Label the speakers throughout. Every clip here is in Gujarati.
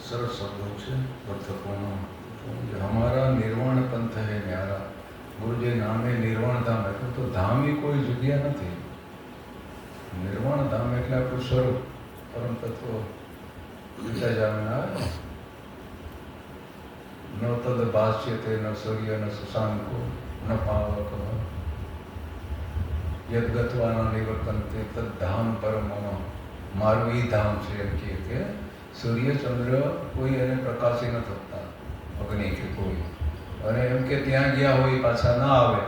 Speaker 1: સરસ શબ્દો છે અર્થપૂર્ણ. हमारा निर्वाण पंथ है न्यारा. गुरुजी नामे निर्वाण धाम એટલે તો ધામ એ કોઈ જગ્યા નથી. નિર્વાણ ધામ એટલે આપણું સ્વરૂપ, પરમ તત્વ બીજા જાણના ન તદ ભાષ્યતે ન સૂર્ય ન શશાંકો ન પાવક યદગત્વા ન નિવર્તન્તે તદ ધામ પરમ મમ. મારું એ ધામ છે એમ કે સૂર્ય ચંદ્ર કોઈ એને પ્રકાશી ન થતા, અગ્નિ કે કોઈ, અને એમ કે ત્યાં ગયા હોય પાછા ના આવે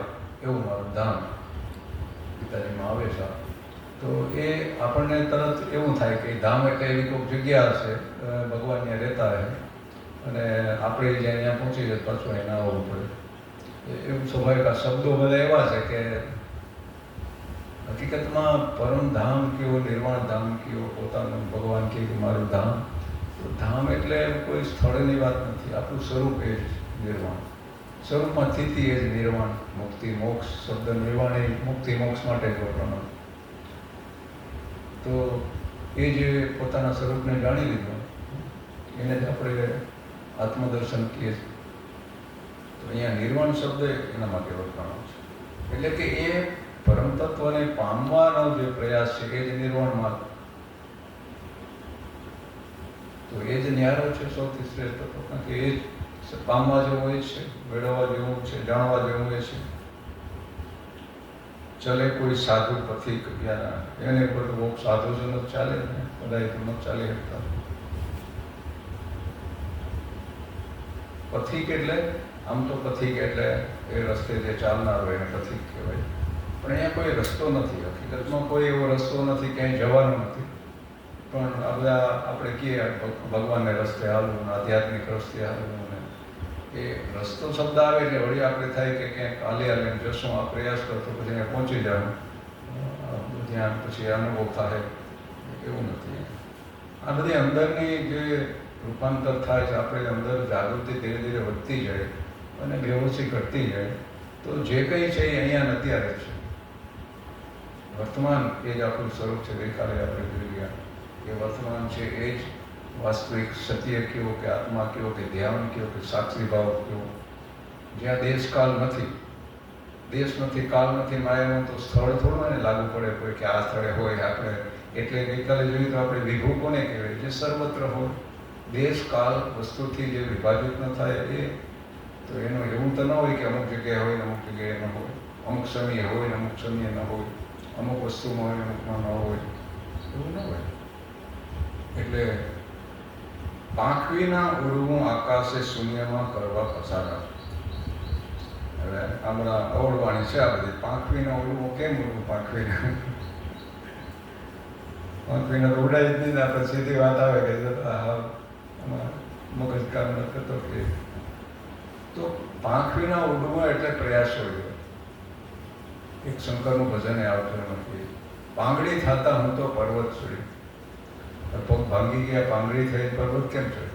Speaker 1: એવું મારું ધામ. પિતાજીમાં આવે છે. તો એ આપણને તરત એવું થાય કે ધામ એટલે એવી કોઈક જગ્યા હશે, ભગવાન ત્યાં રહેતા રહે અને આપણે જ્યાં ત્યાં પહોંચી જાય પાછું અહીં ના આવવું પડે. એવું સ્વાભાવિક આ શબ્દો બધા એવા છે કે હકીકતમાં પરમધામ કયો, નિર્વાણ ધામ કયો, પોતાનું ભગવાન કે મારું ધામ. તો ધામ એટલે કોઈ સ્થળની વાત નથી, આપણું સ્વરૂપ એ જ નિર્વાણ. સ્વરૂપમાં સ્થિતિ એ જ નિર્વાણ. મુક્તિ મોક્ષ શબ્દ નિર્વાણ એ મુક્તિ મોક્ષ માટે જ વપરાનો. તો એ જે પોતાના સ્વરૂપને જાણી લીધો એને જ આપણે આત્મદર્શન કહીએ છીએ. તો અહીંયા નિર્વાણ શબ્દ એના માટે વપરાનો છે. એટલે કે એ પરમ તત્વને પામવાનો જે પ્રયાસ છે એ જ નિર્વાણ માર્ગ. તો એ જ ન્યારો છે સૌથી શ્રેષ્ઠ તત્વ, કારણ કે એ જ પામવા જેવું હોય છે, મેળવવા જેવું છે, જાણવા જેવું હોય છે. ચલે કોઈ સાધુ પથિક એને બધું સાધુ જ નથી ચાલે ને, બધા તો નથી ચાલી શકતા. પથિક એટલે આમ તો પથિક એટલે એ રસ્તે જે ચાલનાર હોય એને પથિક કહેવાય. પણ અહીંયા કોઈ રસ્તો નથી, હકીકતમાં કોઈ એવો રસ્તો નથી, ક્યાંય જવાનું નથી. પણ આ બધા આપણે કહીએ ભગવાનને રસ્તે હાલવું, આધ્યાત્મિક રસ્તે હાલવું, ને એ રસ્તો શબ્દ આવે એટલે વળી આપણે થાય કે ક્યાંક હાલી હાલીને જશું, આ પ્રયાસ કરતો પછી અહીંયા પહોંચી જવાનું, ત્યાં પછી અનુભવ થાય, એવું નથી. આ બધી અંદરની જે રૂપાંતર થાય છે, આપણે અંદર જાગૃતિ ધીરે ધીરે વધતી જાય અને બેહોશી ઘટતી જાય. તો જે કંઈ છે એ અહીંયા અત્યારે છે. વર્તમાન એ જ આપણું સ્વરૂપ છે. ગઈકાલે આપણે જોઈ ગયા કે વર્તમાન છે એ જ વાસ્તવિક સત્ય કયો કે આત્મા કયો કે ધ્યાન કયો કે સાક્ષી ભાવ કયો. જ્યાં દેશકાલ નથી, દેશ નથી, કાલ નથી, માયાનું તો સ્થળ થોડું એને લાગુ પડે કોઈ કે આ સ્થળે હોય આપણે. એટલે ગઈકાલે જોયું તો આપણે વિભુ કોને કહેવાય? જે સર્વત્ર હોય. દેશ કાલ વસ્તુથી જે વિભાજિત ન થાય એ. તો એનું એવું તો ન હોય કે અમુક જગ્યાએ હોય ને અમુક જગ્યાએ ન હોય, અમુક સમયે હોય ને અમુક સમયે ન હોય, અમુક વસ્તુમાં હોય અમુકમાં ન હોય, એવું ન હોય. એટલે પાંખવીના ઉડવું આકાશે શૂન્યમાં કરવા પસારા. હવે આ બધા અવળવાણી છે આ બધી. પાંખવીના ઉડવું કેમ ઉડવું? પાંખવીને તો ઉડાય જ નહીં. આપણે સીધી વાત આવે કે મગજ કામ ન કરતો કે. તો પાંખવીના ઉડવું એટલે પ્રયાસ હોય. એક શંકરનું ભજન આવતું નથી, પાંગડી થતા હું તો પર્વત ચડી. પગ ભાંગી ગયા, પાંગડી થઈ, પર્વત કેમ ચડી?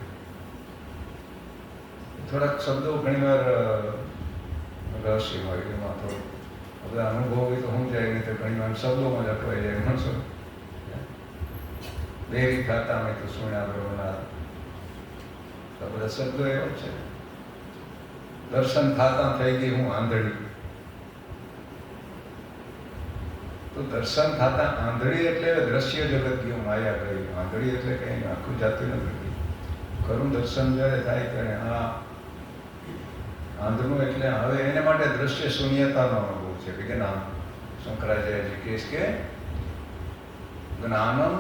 Speaker 1: થોડાક શબ્દો ઘણીવાર રહસ્ય હોય એમાં થોડું બધા અનુભવ હોય તો હું જાય નહીં તો ઘણીવાર શબ્દોમાં જ અટવાઈ જાય માણસો. બેરી ખાતા મેં તો સુણ્યા બ્રહ્મના, તો બધા શબ્દો એવા છે. દર્શન ખાતા થઈ ગઈ હું આંધળી. તો દર્શન થતા આંધળી એટલે દ્રશ્ય જગત ગયું, માયા ગઈ. આંધળી એટલે કંઈ આખું જાતું નથી. ખરું દર્શન જ્યારે થાય ત્યારે આ આંધળું એટલે હવે એને માટે દ્રશ્ય શૂન્યતાનો અનુભવ છે. વિજ્ઞાન શંકરાચાર્યજી કહે છે કે જ્ઞાનમ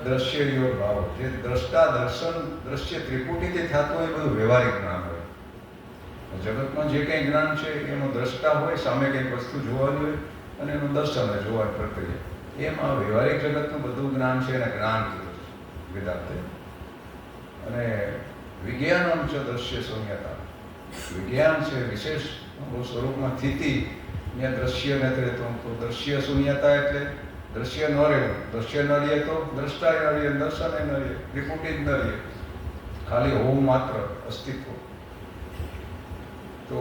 Speaker 1: દ્રશ્ય યોગ ભાવ. જે દ્રષ્ટા દર્શન દ્રશ્ય ત્રિપુટીથી થતું હોય એ બધું વ્યવહારિક જ્ઞાન હોય. જગતમાં જે કંઈ જ્ઞાન છે એનો દ્રષ્ટા હોય, સામે કંઈક વસ્તુ જોવાની હોય અને એનું દર્શન હોય, જોવાની પ્રક્રિયા. એમ આ વ્યવહારિક જગતનું બધું જ્ઞાન છે એને જ્ઞાન કીધું છે વેદાંતે. અને વિજ્ઞાનમ છે દ્રશ્ય શૂન્યતા. વિજ્ઞાન છે વિશેષ સ્વરૂપમાં સ્થિતિ, ત્યાં દ્રશ્ય નથી રહેતું. તો દ્રશ્ય શૂન્યતા એટલે દ્રશ્ય ન રહેવું. દ્રશ્ય ન રહે તો દ્રષ્ટા ન રહે, દર્શન ન રહે, ત્રિપુટી જ ન રહે, ખાલી હોવું માત્ર, અસ્તિત્વ. તો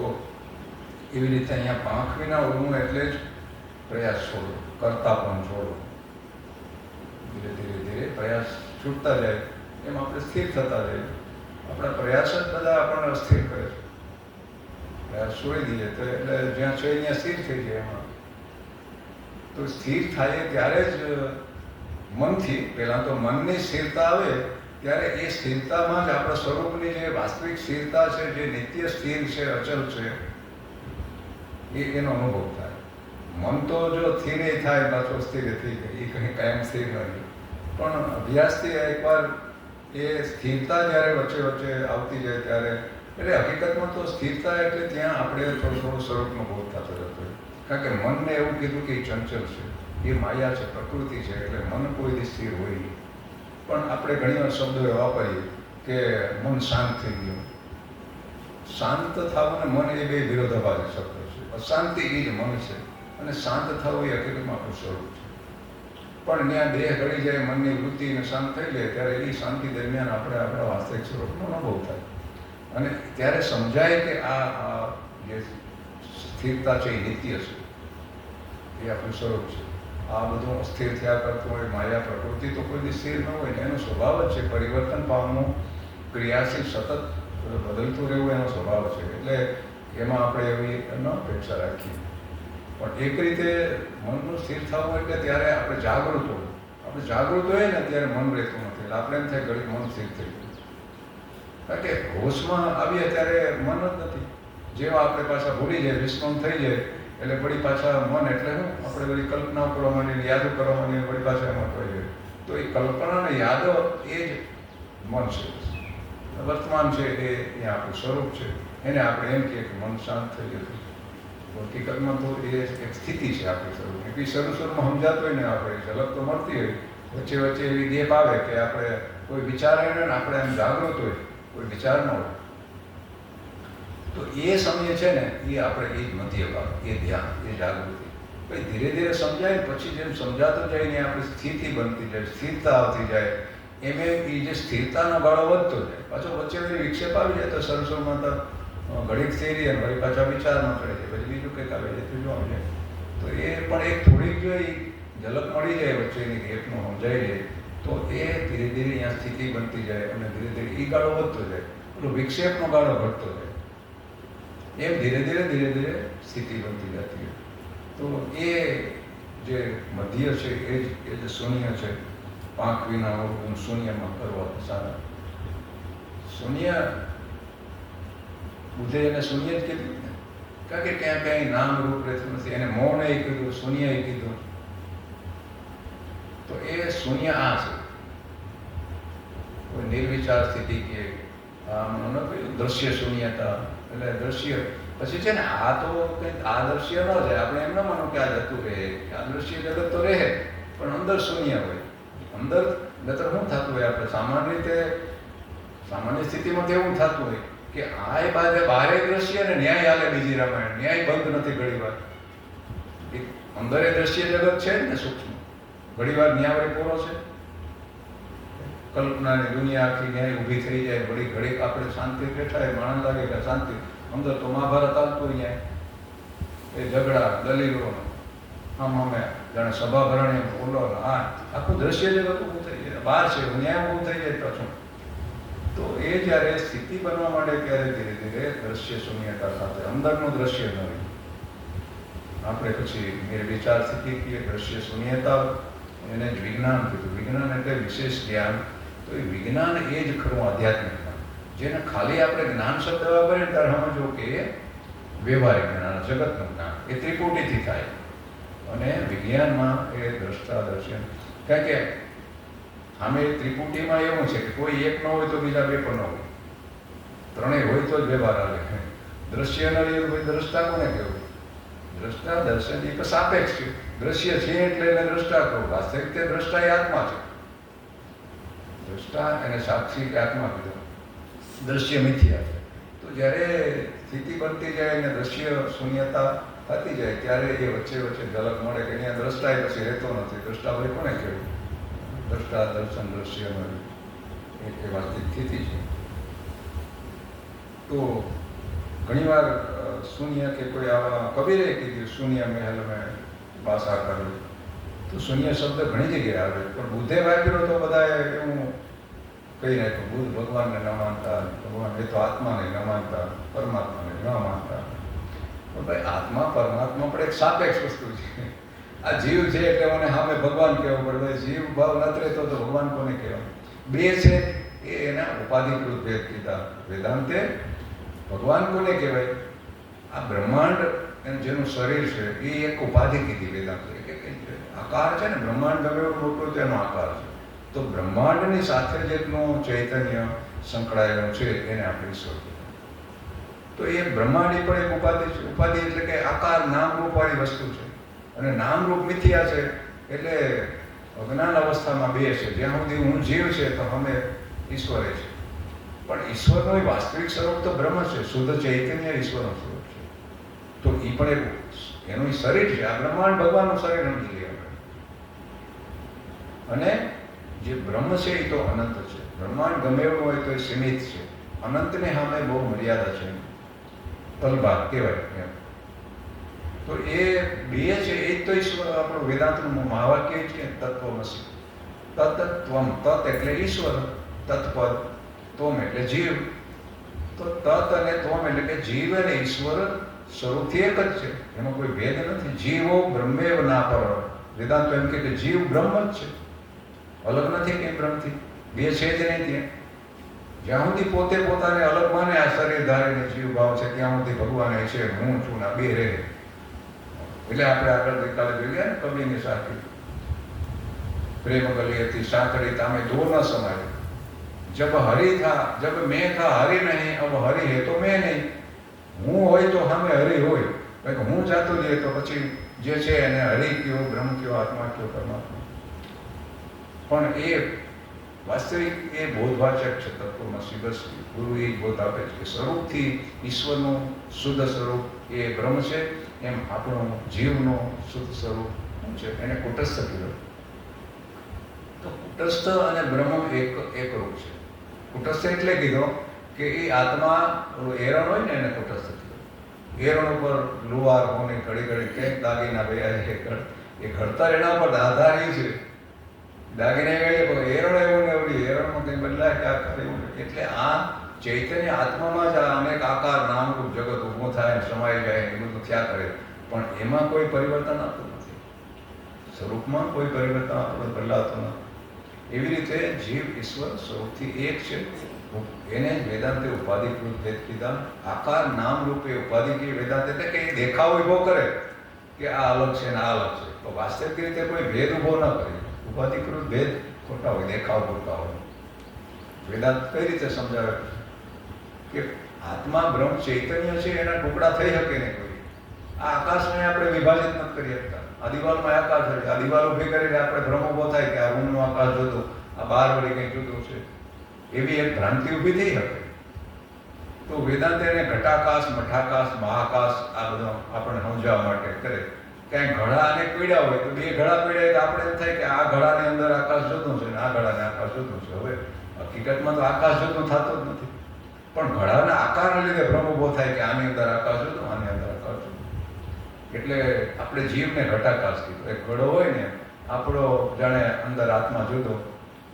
Speaker 1: એવી રીતે અહીંયા પાંખવીના ઉડવું એટલે જ પ્રયાસ છોડો, કરતા પણ છોડો. ધીરે ધીરે ધીરે પ્રયાસ છૂટતા જાય એમ આપણે સ્થિર થતા જઈએ. આપણા પ્રયાસ જ બધા આપણને અસ્થિર કરે છે. પ્રયાસ છોડી દઈએ તો એટલે જ્યાં છે ત્યાં સ્થિર થઈ જાય. એમાં તો સ્થિર થાય ત્યારે જ મનથી, પહેલાં તો મનની સ્થિરતા આવે ત્યારે એ સ્થિરતામાં જ આપણા સ્વરૂપની જે વાસ્તવિક સ્થિરતા છે, જે નિત્ય સ્થિર છે, અચલ છે, એનો અનુભવ થાય. મન તો જો સ્થિર થાય પાછો સ્થિર થઈ જાય, એ કંઈ કાયમ સ્થિર નથી. પણ અભ્યાસથી એકવાર એ સ્થિરતા જ્યારે વચ્ચે વચ્ચે આવતી જાય ત્યારે, એટલે હકીકતમાં તો સ્થિરતા એટલે ત્યાં આપણે થોડું સ્વરૂપનો બોધ થતો જતો હોય. કારણ કે મનને એવું કીધું કે એ ચંચલ છે, એ માયા છે, પ્રકૃતિ છે, એટલે મન કોઈ દી સ્થિર હોય નહીં. પણ આપણે ઘણીવાર શબ્દો એવા વાપરીએ કે મન શાંત થઈ ગયું. શાંત થવું અને મન એ બે વિરોધાભાસી શબ્દો છે. અશાંતિ એ જ મન છે અને શાંત થવું એ હકીકતમાં આપણું સ્વરૂપ છે. પણ ત્યાં દેહ ગળી જાય, મનની વૃત્તિને શાંત થઈ જાય ત્યારે એ શાંતિ દરમિયાન આપણે આપણા વાસ્તવિક સ્વરૂપનો અનુભવ થાય. અને ત્યારે સમજાય કે આ જે સ્થિરતા છે એ નિત્ય છે, એ આપણું સ્વરૂપ છે. આ બધું અસ્થિર થયા કરતું હોય, માયા પ્રકૃતિ તો કોઈ દી સ્થિર ન હોય ને, એનો સ્વભાવ જ છે પરિવર્તન પામવું, ક્રિયાશીલ, સતત બદલતું રહેવું એનો સ્વભાવ છે. એટલે એમાં આપણે એવી ન અપેક્ષા રાખીએ. પણ એક રીતે મનનું સ્થિર થવું એટલે ત્યારે આપણે જાગૃત હોવું. આપણે જાગૃત હોય ને ત્યારે મન રહેતું નથી. એટલે આપણે એમ થાય ઘડી મન સ્થિર થઈ ગયું. કારણ કે હોશમાં આવીએ ત્યારે મન જ નથી. જેવા આપણે પાછા ભૂલી જાય, વિસ્મરણ થઈ જાય એટલે વળી પાછા મન એટલે શું, આપણે બધી કલ્પનાઓ કરવા માંડીએ, યાદો કરવા માંડીએ, વળી પાછા એમાં થઈ જાય. તો એ કલ્પના અને યાદો એ જ મન છે, વર્તમાન છે, એ આપણું સ્વરૂપ છે. એને આપણે એમ કહીએ કે મન શાંત થઈ ગયું. હકીકતમાં તો એ એક સ્થિતિ છે આપણી સ્વરૂપની. એ શરૂમાં સમજાતો હોય ને, આપણે ઝલક તો મળતી હોય, વચ્ચે વચ્ચે એવી ગેપ આવે કે આપણે કોઈ વિચારે ને આપણે એમ જાગૃત હોય, કોઈ વિચાર ન હોય. તો એ સમય છે ને, એ આપણે એ જ મધ્ય ભાગ, એ ધ્યાન, એ જાગૃતિ. પછી ધીરે ધીરે સમજાય, પછી જેમ સમજાતો જાય ને આપણી સ્થિતિ બનતી જાય, સ્થિરતા આવતી જાય, એમ એ જે સ્થિરતાનો ગાળો વધતો જાય. પાછો વચ્ચે વચ્ચે વિક્ષેપ આવી જાય તો શરૂમાં તો ઘડીક થઈ રહી અને વળી પાછા વિચારમાં ચડે છે, પછી બીજું કંઈક આવે છે, ત્રીજું આવી જાય. તો એ પણ એક થોડીક જો એ ઝલક મળી જાય વચ્ચેની ગેપનું સમજાઈ જાય તો એ ધીરે ધીરે અહીંયા સ્થિતિ બનતી જાય અને ધીરે ધીરે એ ગાળો વધતો જાય, પેલો વિક્ષેપનો ગાળો ઘટતો જાય. એમ ધીરે ધીરે સ્થિતિ બનતી જતી હોય. તો એ જે મધ્ય છે એ જ શૂન્ય છે. પાંખ વિના હું શૂન્યમાં કરવા સારા. શૂન્ય બુદ્ધે એને શૂન્ય જ કીધું ને, કારણ કે ક્યાં ક્યાંય નામ રૂપ રહેતું નથી. એને મૌન એ કીધું, શૂન્ય એ કીધું. તો એ શૂન્ય આ છે. કોઈ નિર્વિચાર સ્થિતિ કે આમ ન કહ્યું દ્રશ્ય શૂન્યતા, એટલે દ્રશ્ય પછી છે ને આ તો કંઈક આ દ્રશ્ય ન જાય. આપણે એમ ન માનો કે આ જતું રહે, આ દ્રશ્ય જગત તો રહે પણ અંદર શૂન્ય હોય. અંદર નતર શું થતું હોય, આપણે સામાન્ય રીતે સામાન્ય સ્થિતિમાં કેવું થતું હોય કે આ એ બારે દ્રશ્ય ને ન્યાય હાલે બીજી રામાયણ, ન્યાય બંધ નથી ઘણી વાર. અંદર એ દ્રશ્ય જગત છે ને સૂક્ષ્મ, ઘણી વાર ન્યાય પૂરો છે. કલ્પનાની દુનિયા આખી ન્યાય ઊભી થઈ જાય, વળી ઘડીક આપણે શાંતિ બેઠા હોય, માણસ લાગે કે શાંતિ. અંદર તો મહાભારત આવતું ન્યાય, એ ઝઘડા દલીલો આમ અમે જાણે સભા ભરણી બોલો, આ આખું દ્રશ્ય જગત ઊભું થઈ જાય, બહાર છે ન્યાય ઊભું થઈ જાય પાછું. તો એ જ્યારે સ્થિતિ બનવા માંડે ત્યારે ધીરે ધીરે દ્રશ્ય શૂન્યતા સાથે અંદરનું દ્રશ્ય ન રહે. આપણે પછી વિચાર સ્થિતિ કહીએ, દ્રશ્ય શૂન્યતા, એને જ વિજ્ઞાન કીધું. વિજ્ઞાન એટલે વિશેષ જ્ઞાન. તો એ વિજ્ઞાન એ જ ખરું આધ્યાત્મિક, જેને ખાલી આપણે જ્ઞાન શબ્દ વાપરીએ ત્યારે સમજો કે વ્યવહારિક જ્ઞાન, જગતનું જ્ઞાન, એ ત્રિપુટીથી થાય. અને વિજ્ઞાનમાં એ દ્રષ્ટા દર્શન, કારણ કે આમે ત્રિપુટીમાં એવું છે કે કોઈ એક ન હોય તો બીજા બે પણ ન હોય, ત્રણેય હોય તો જ વ્યવહાર હાલે. દ્રશ્ય ન રહે કોઈ દ્રષ્ટા કોને કહેવું? દ્રષ્ટા દર્શન એક સાપેક્ષ છે. દ્રશ્ય છે એટલે એને દ્રષ્ટા કહું. વાસ્તવિક તે દ્રષ્ટા એ આત્મા છે. દ્રષ્ટા અને સાક્ષી આત્મા કીધું. દ્રશ્ય મિથ્યા છે. તો જ્યારે સ્થિતિ બનતી જાય અને દ્રશ્ય શૂન્યતા થતી જાય ત્યારે એ વચ્ચે વચ્ચે ઝલક મળે કે અહીંયા દ્રષ્ટા એ પછી રહેતો નથી. દ્રષ્ટા ભાઈ કોને કહેવું? દ્રષ્ટા દર્શન દ્રશ્ય એ વાસ્તવિક સ્થિતિ છે. તો ઘણીવાર શૂન્ય કે કોઈ આવા કબીરે કીધું શૂન્ય મહેલ મેં બાસા કર્યું. તો શૂન્ય શબ્દ ઘણી જગ્યાએ આવે પણ બુદ્ધે વાપર્યો તો બધા એવું કહી નાખ્યું બુદ્ધ ભગવાનને ન માનતા, ભગવાન એ તો આત્માને ન માનતા, પરમાત્માને ન માનતા. પણ ભાઈ આત્મા પરમાત્મા પણ એક સાપેક્ષ વસ્તુ છે. આ જીવ છે એટલે મને સામે ભગવાન કહેવું પડે. ભાઈ જીવ ભાવ નથી રહેતો તો ભગવાન કોને કહેવાય? બે છે એ એના ઉપાધિકૃત ભેદ કીધા વેદાંતે. ભગવાન કોને કહેવાય? આ બ્રહ્માંડ જેનું શરીર છે એ એક ઉપાધિ કીધી વેદાંતે. આકાર છે ને, બ્રહ્માંડ ગમે એવો મોટો તેનો આકાર છે. તો બ્રહ્માંડની સાથે જેટલું ચૈતન્ય સંકળાયેલું છે એને આપણે ઈશ્વર કહેવાય. તો એ બ્રહ્માંડ પણ એક ઉપાધિ છે. ઉપાધિ એટલે કે આકાર નામરૂપવાળી વસ્તુ છે, અને નામરૂપ મિથ્યા છે. એટલે અજ્ઞાન અવસ્થામાં બે છે. જ્યાં સુધી હું જીવ છે તો અમે ઈશ્વરે છે. પણ ઈશ્વરનું વાસ્તવિક સ્વરૂપ તો બ્રહ્મ છે, શુદ્ધ ચૈતન્ય ઈશ્વરનું સ્વરૂપ છે. તો એ પણ એક એનું શરીર છે. આ બ્રહ્માંડ ભગવાનનું શરીર સમજી લઈએ આપણે. અને જે બ્રહ્મ છે એ તો અનંત છે. બ્રહ્માંડ ગમે એવું હોય તો એ સીમિત છે. અનંતને સામે બહુ મર્યાદા છે, તલભાગ કહેવાય એમ. તો એ બે છે એ જ તો ઈશ્વર. આપણું વેદાંતનું મહાવાક્ય છે તત્વમસી. તત્ત્વમ, તત્ એટલે ઈશ્વર, તત્પદ, તોમ એટલે જીવ. તો તત્ અને તોમ એટલે કે જીવ અને ઈશ્વર સ્વરૂપથી એક જ છે, એમાં કોઈ ભેદ નથી. જીવો બ્રહ્મેવ ના પર. વેદાંતો એમ કે જીવ બ્રહ્મ જ છે, અલગ નથી કે બ્રહ્મથી. બે છે જ નહીં ત્યાં. જ્યાં સુધી પોતે પોતાને અલગ માને આ શરીર ધારીને જીવ ભાવ છે, ત્યાં સુધી ભગવાન છે હું છું ના બે રહે. એટલે આપણે આગળ ગઈકાલે જોઈએ ને કબીરની સાથી, પ્રેમ ગલી હતી સાંકડી તામે દો ન સમાય. જબ હરી થા જબ મેં થા હરી નહીં, અબ હરી હે તો મેં નહીં. હું હોય તો સામે હરી હોય. કારણ કે હું જાતો જઈએ તો પછી જે છે એને હરી કયો, બ્રહ્મ કયો, આત્મા કયો, પરમાત્મા. પણ એ વાસ્તવિક એ બોધવાચક છે. તત્વમસી બસ ગુરુ એ બોધ આપે છે કે સ્વરૂપથી ઈશ્વરનું શુદ્ધ સ્વરૂપ એ બ્રહ્મ છે. એમ આપણું જીવનું શુદ્ધ સ્વરૂપ શું છે એને કુટસ્થ કીધું. તો કુટસ્થ અને બ્રહ્મ એક રૂપ છે. કુટસ્થ એટલે કીધો કે એ આત્મા એરણ હોય ને એને કુટસ્થ કીધો. એરણ ઉપર લુહાર હોની ઘડી ઘડી કંઈક દાગીના ભર્યા છે. એ ઘડતર એના પર આધાર એ છે. દાગીને ગઈએ પણ એરણ એવું ને એવું, એરણમાં કંઈ બદલાય કે આકાર એવું. એટલે આ ચૈતન્ય આત્મામાં જ આ અનેક આકાર નામરૂપ જગત ઊભું થાય, સમાઈ જાય, એ બધું થયા કરે. પણ એમાં કોઈ પરિવર્તન આવતું નથી. સ્વરૂપમાં કોઈ પરિવર્તન આપણને બદલાતું નથી. એવી રીતે જીવ ઈશ્વર સ્વરૂપથી એક છે. એને વેદાંતે ઉપાધિકૃત ભેદ કીધા. આકાર નામ રૂપે ઉપાધિ કી વેદાંત એટલે કે એ દેખાવ ઉભો કરે કે આ અલગ છે ને આ અલગ છે. તો વાસ્તવિક રીતે કોઈ ભેદ ઉભો ન કરે. ઉપાધિકૃત ભેદ ખોટા હોય, દેખાવ પૂરતા હોય. વેદાંત કઈ રીતે સમજાવે કે આત્મા બ્રહ્મ ચૈતન્ય છે, એના ટુકડા થઈ શકે નહીં કોઈ. આ આકાશને આપણે વિભાજિત નથી કરી શકતા. આ દિવાલમાં આકાશ છે, આ દિવાલ ઉભી કરીને આપણે ભ્રમ ઉભો થાય કે આ રૂમનું આકાશ જુદું, આ બહાર વળી કંઈ જુદું છે, એવી એક ભ્રાંતિ ઊભી થઈ શકે. તો વેદાંત એને ઘટાકાશ, મઠાકાશ, મહાકાશ આ બધા આપણે સમજાવવા માટે કરે. ક્યાંય ઘડા અને પીડા હોય તો બે ઘડા પીડા તો આપણે એમ થાય કે આ ઘડાની અંદર આકાશ જુદું છે ને આ ઘડાને આકાશ જુદું છે. હવે હકીકતમાં તો આકાશ જુદું થતું જ નથી, પણ ઘડાના આકારને લીધે ભ્રમ ઉભો થાય કે આની અંદર આકાશ જુદું, આની અંદર આકાશ જુદું. એટલે આપણે જીવને ઘટાકાશ કીધું. એક ઘડો હોય ને આપણો જાણે અંદર આત્મા જુદો,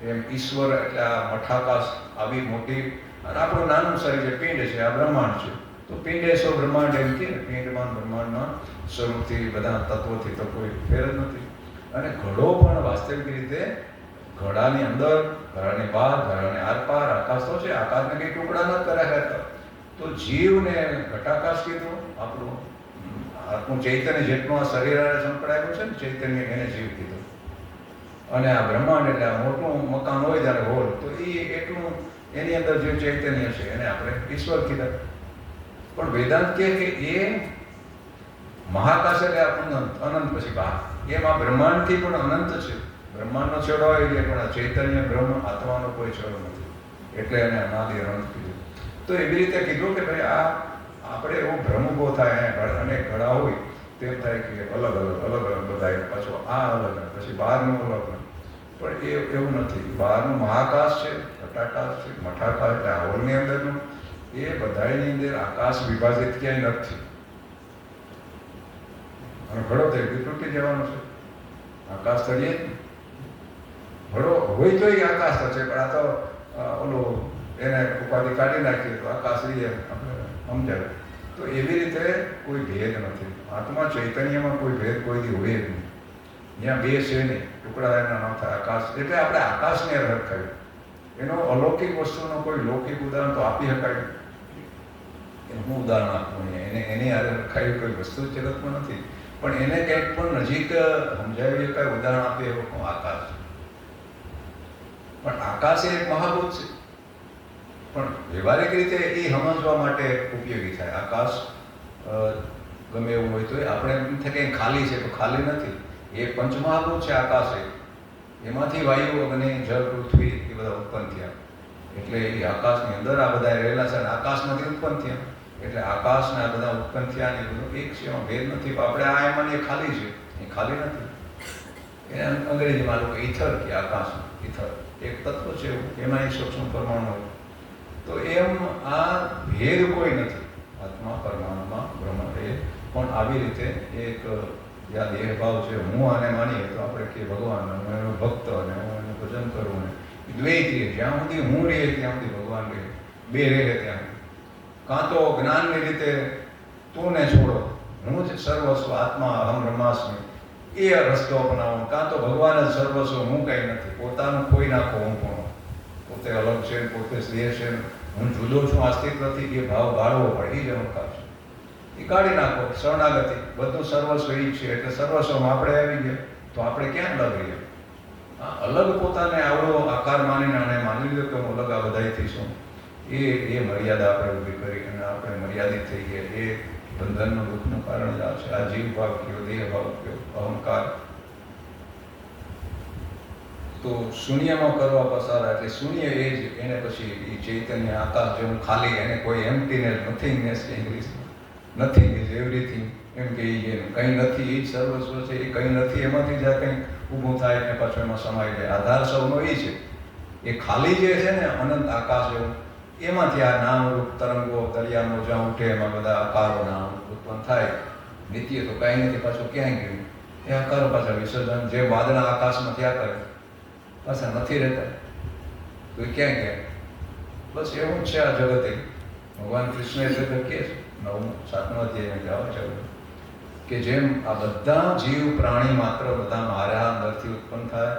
Speaker 1: એમ ઈશ્વર એટલે આ મઠાકાશ આવી મોટી, અને આપણું નાનું શરીર જે પિંડ છે આ બ્રહ્માંડ છે. તો પિંડ એ સો બ્રહ્માંડ એમ કે પિંડમાં બ્રહ્માંડમાં સ્વરૂપથી બધા તત્વોથી તો કોઈ ફેર જ નથી. અને ઘડો પણ વાસ્તવિક રીતે ઘડાની અંદર, ઘડાની બહાર, ઘડાની આરપાર આકાશ તો છે. આકાશને કંઈ ટુકડા ન કર્યા કરતા. તો જીવને ઘટાકાશ કીધું. આપણું ચૈતન્ય જેટલું આ શરીર સંકળાયેલું છે ને ચૈતન્ય, એને જીવ કીધું. અને આ બ્રહ્માંડ એટલે આ મોટું મકાન હોય જ્યારે હોલ, તો એ એટલું એની અંદર જે ચૈતન્ય છે એને આપણે ઈશ્વર કીધા. પણ વેદાંત કહે કે એ મહાકાશ એટલે અનંત પછી બહાર. એમ આ બ્રહ્માંડથી પણ અનંત છે. બ્રહ્માંડનો છેડો હોય એટલે પણ આ ચૈતન્ય બ્રહ્મ આત્માનો કોઈ છેડો નથી. એટલે એને અનાદિ અનંત કીધું. તો એવી રીતે કીધું કે ભાઈ આ આપણે એવો ભ્રમ ઉભો થાય, અનેક ઘડા હોય તેમ થાય કે અલગ અલગ બધા, પાછો આ અલગ, પછી બહારનું અલગ. પણ એ એવું નથી. બહારનું મહાકાશ છે, ઘટાકાશ છે, મઠાકાશ એટલે આ હોલની અંદરનું, એ બધાની અંદર આકાશ વિભાજિત ક્યાંય નથી. અને ઘડો થઈ ગયો તૂટી જવાનો છે. આકાશ તરીએ ઘડો હોય તો એ આકાશ થશે, પણ આ તો ઓલો એને ઉપાધિ કાઢી નાખીએ તો આકાશ રહીએ આપણે સમજાવે. તો એવી રીતે કોઈ ભેદ નથી. આત્મા ચૈતન્યમાં કોઈ ભેદ કોઈથી હોય જ નહીં. ત્યાં બે છે નહીં, ટુકડા એના ન થાય. આકાશ એટલે આપણે આકાશને રખાયું. એનો અલૌકિક વસ્તુનો કોઈ લૌકિક ઉદાહરણ તો આપી શકાય. હું ઉદાહરણ આપું એને એની હારે રખાયું કોઈ વસ્તુ જગતમાં નથી. પણ એને કંઈક પણ નજીક સમજાવીએ કઈ ઉદાહરણ આપીએ એવું આકાશ. પણ આકાશ એ એક મહાભૂત છે. પણ વ્યવહારિક રીતે એ સમજવા માટે ઉપયોગી થાય. આકાશ ગમે એવું હોય તો આપણે એમ થાય કે ખાલી છે તો ખાલી નથી. એ પંચમહાભૂત છે આકાશ. એમાંથી વાયુ, અગ્નિ, જળ, પૃથ્વી એ બધા ઉત્પન્ન થયા. એટલે એ આકાશની અંદર આ બધા રહેલા છે અને આકાશમાંથી ઉત્પન્ન થયા. એટલે આકાશને આ બધા ઉત્પન્ન થયા ને એ બધું એક છે, એમાં ભેદ નથી. પણ આપણે આ એમાં એ ખાલી છે, એ ખાલી નથી. એને અંગ્રેજીમાં લોકો ઇથર કે આકાશ ઇથર એક તત્વ છે એવું, એમાં એક સૂક્ષ્મ પરમાણુ હોય. તો એમ આ ભેદ કોઈ નથી આત્મા પરમાણુમાં બ્રહ્મ. એ પણ આવી રીતે એક જ્યાં દેહભાવ છે, હું આને માનીએ તો આપણે કે ભગવાન, હું એનો ભક્ત અને હું એનું ભજન કરું ને દ્વૈતીય, જ્યાં સુધી હું રહે ત્યાં સુધી ભગવાન રહે, બે રહે ત્યાં. કાં તો જ્ઞાનની રીતે તું ને છોડો, હું જ સર્વસ્વ આત્મા અહમ બ્રહ્માસ્મિ, એ રસ્તો અપનાવો. કાં તો ભગવાન જ સર્વસ્વ, હું કંઈ નથી, પોતાનું કોઈ નાખો હું પણ, પોતે અલગ છે, પોતે શ્રેય છે, હું જુદો છું, અસ્તિત્વથી એ ભાવ ગાળવો પડે. એ જ અહંકાર છે, એ કાઢી નાખો. શરણાગતિ, બધું સર્વસ્વ એ છે. એટલે સર્વસ્વમાં આપણે આવી ગયા તો આપણે ક્યાં અલગ રહીએ? અલગ પોતાને આવડો આકાર માનીને અને માની લીધો કે હું અલગ આ બધાથી છું, એ મર્યાદા આપણે ઊભી કરી અને આપણે મર્યાદિત થઈ ગયા. એ બંધનનું દુઃખનું કારણ જ આ છે. આ જીવ ભાવ કયો, દેહ ભાવ કયો, અહંકાર. તો શૂન્યમાં કરવા પસાર. એટલે શૂન્ય એ જ, એને પછી એ ચૈતન્ય આકાશ જેવું ખાલી, એને કોઈ એમ્પ્ટીનેસ, નથિંગનેસ ઇંગ્લિશમાં, નથિંગ ઇઝ એવરીથિંગ એમ કે કંઈ નથી એ જ સર્વસ્વ છે. એ કંઈ નથી એમાંથી જ્યાં કંઈક ઊભું થાય ને પાછું એમાં સમાઈ જાય. આધાર સૌનો એ છે. એ ખાલી જે છે ને અનંત આકાશ જેવું, એમાંથી આ નામરૂપ તરંગો દરિયાનો જ્યાં ઉઠે એમાં બધા આકારો નામ ઉત્પન્ન થાય. નિત્ય તો કાંઈ નથી, પાછું ક્યાંય ગયું એ આકારો પાછા વિસર્જન. જે વાદળા આકાશમાં થયા કરે પાછા નથી રહેતા તો એ ક્યાં ગયા? બસ એવું જ છે આ જગતે. ભગવાન કૃષ્ણ એટલે કહે છે 7મા અધ્યાયમાં જાઓ છો કે જેમ આ બધા જીવ પ્રાણી માત્ર બધા મારા અંદરથી ઉત્પન્ન થાય,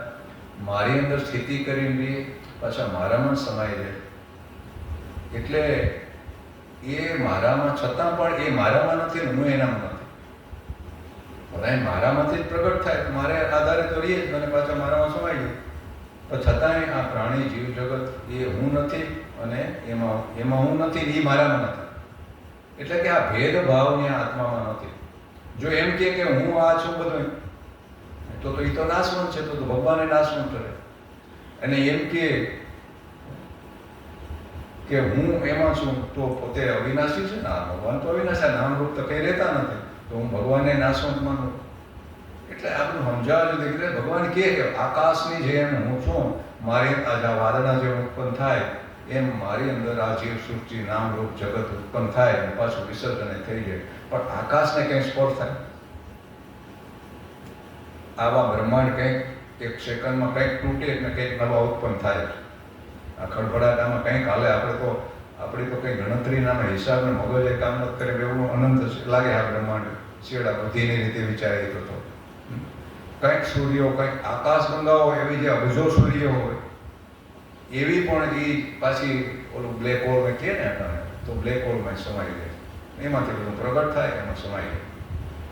Speaker 1: મારી અંદર સ્થિતિ કરીને પાછા મારામાં સમાઈ જાય. એટલે એ મારામાં છતાં પણ એ મારામાં નથી ને હું એનામાં નથી. બધા મારામાંથી જ પ્રગટ થાય તો મારે આધારે તો રહીએ જ, મને પાછા મારામાં સમાઈ જાય. પણ છતાંય આ પ્રાણી જીવ જગત એ હું નથી અને એમાં હું નથી, એ મારામાં નથી. એટલે કે આ ભેદભાવને આત્મામાં નથી. જો એમ કે હું આ છું બધું, તો એ તો નાશવંત છે, તો ભગવાને નાશવંત કરે. અને એમ કે હું એમાં છું તો પોતે અવિનાશી છે ને. ભગવાન તો અવિનાશી, નામરૂપ તો કંઈ રહેતા નથી, તો હું ભગવાનને નાશવંત માનું. એટલે આપણું સમજાવવા જોઈએ કે ભગવાન કહે કે આકાશની જેમ હું છું, મારી આ વાદળા જેમ ઉત્પન્ન થાય એમ મારી અંદર આ જીવ સૃષ્ટિ નામરૂપ જગત ઉત્પન્ન થાય અને પાછું વિસર્જન થઈ જાય. પણ આકાશને કંઈ સ્પર્શ થાય, આવા બ્રહ્માંડ કંઈક એક સેકન્ડમાં કંઈક તૂટે એટલે કંઈક નવા ઉત્પન્ન થાય. આ ખડભડાટામાં કંઈક હાલે. આપણી તો કંઈ ગણતરીના હિસાબને મગજ કામ નથી કરે એવું અનંત લાગે આ બ્રહ્માંડ. છેડા બુદ્ધિની રીતે વિચારીએ તો કંઈક સૂર્યો, કંઈક આકાશ ગંગાઓ એવી જે અબજો સૂર્યો હોય એવી પણ એ પાછી ઓલું બ્લેક હોલમાં કહે ને આપણે, તો બ્લેક હોલમાં સમાઈ જાય. એમાંથી બધું પ્રગટ થાય, એમાં સમાઈ જાય.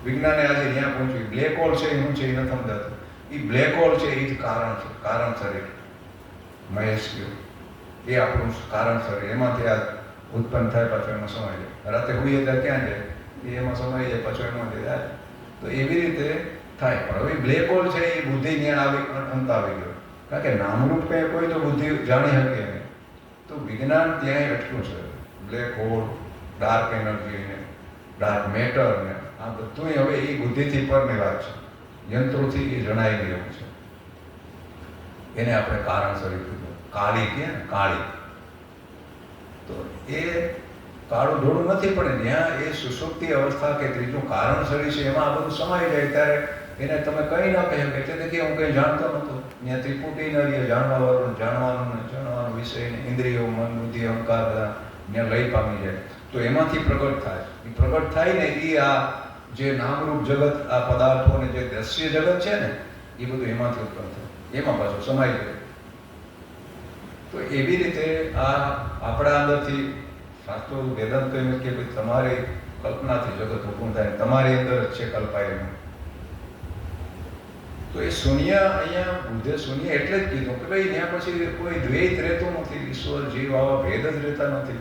Speaker 1: વિજ્ઞાને આજે ત્યાં પહોંચ્યું. બ્લેક હોલ છે એ શું છે એ નથી સમજાતું. એ બ્લેક હોલ છે એ જ કારણ છે, કારણ શરીર. મહેશ ગયો એ આપણું કારણ શરીર, એમાંથી આ ઉત્પન્ન થાય પાછું એમાં સમાઈ જાય. રાતે હોઈએ ત્યાં ક્યાં જાય? એ એમાં સમાઈ જાય, પાછું એમાંથી જાય. તો એવી રીતે થાય. પણ હવે બ્લેક હોલ છે એ બુદ્ધિ ત્યાં આવી અંત આવી ગયો. કારણ કે નામરૂપ કંઈ કોઈ તો બુદ્ધિ જાણી શકે નહીં. તો વિજ્ઞાન ત્યાંય અટક્યું છે. બ્લેક હોલ, ડાર્ક એનર્જી ને ડાર્ક મેટર ને આ બધું હવે એ બુદ્ધિથી પરની વાત છે. યંત્રોથી એ જણાઈ ગયું છે. એને આપણે કારણ શરીર કીધું. કાળી કે કાળી, તો એ કાળું ધોળું નથી, પણ જ્યાં એ સુષુપ્તિ અવસ્થા કે ત્રીજું કારણ શરીર છે એમાં આ બધું સમાઈ જાય ત્યારે એને તમે કંઈ ન કહ્યું કે તેથી હું કંઈ જાણતો નહોતો. ત્યાં ત્રિપુટી ન રહીએ, જાણવાનો વિષય ને ઇન્દ્રિયો, મન, બુદ્ધિ, અહંકાર બધા ત્યાં લઈ પામી જાય. તો એમાંથી પ્રગટ થાય. એ પ્રગટ થાય ને એ આ જે નામરૂપ જગત, આ પદાર્થો ને જે દ્રશ્ય જગત છે ને એ બધું એમાંથી ઉત્પન્ન થાય, એમાં પાછું સમાઈ જાય. તો એવી રીતે આ આપણા અંદરથી શાસ્ત્રો વેદાંત કહ્યું કે ભાઈ તમારી કલ્પનાથી જગત ઊભું થાય, તમારી અંદર જ છે કલ્પાયેલું. તો એ શૂન્ય અહીંયા બુદ્ધે શૂન્ય એટલે જ કીધું કે ભાઈ ત્યાં પછી કોઈ દ્વૈત રહેતું નથી, ઈશ્વર જીવ આવા ભેદ જ રહેતા નથી,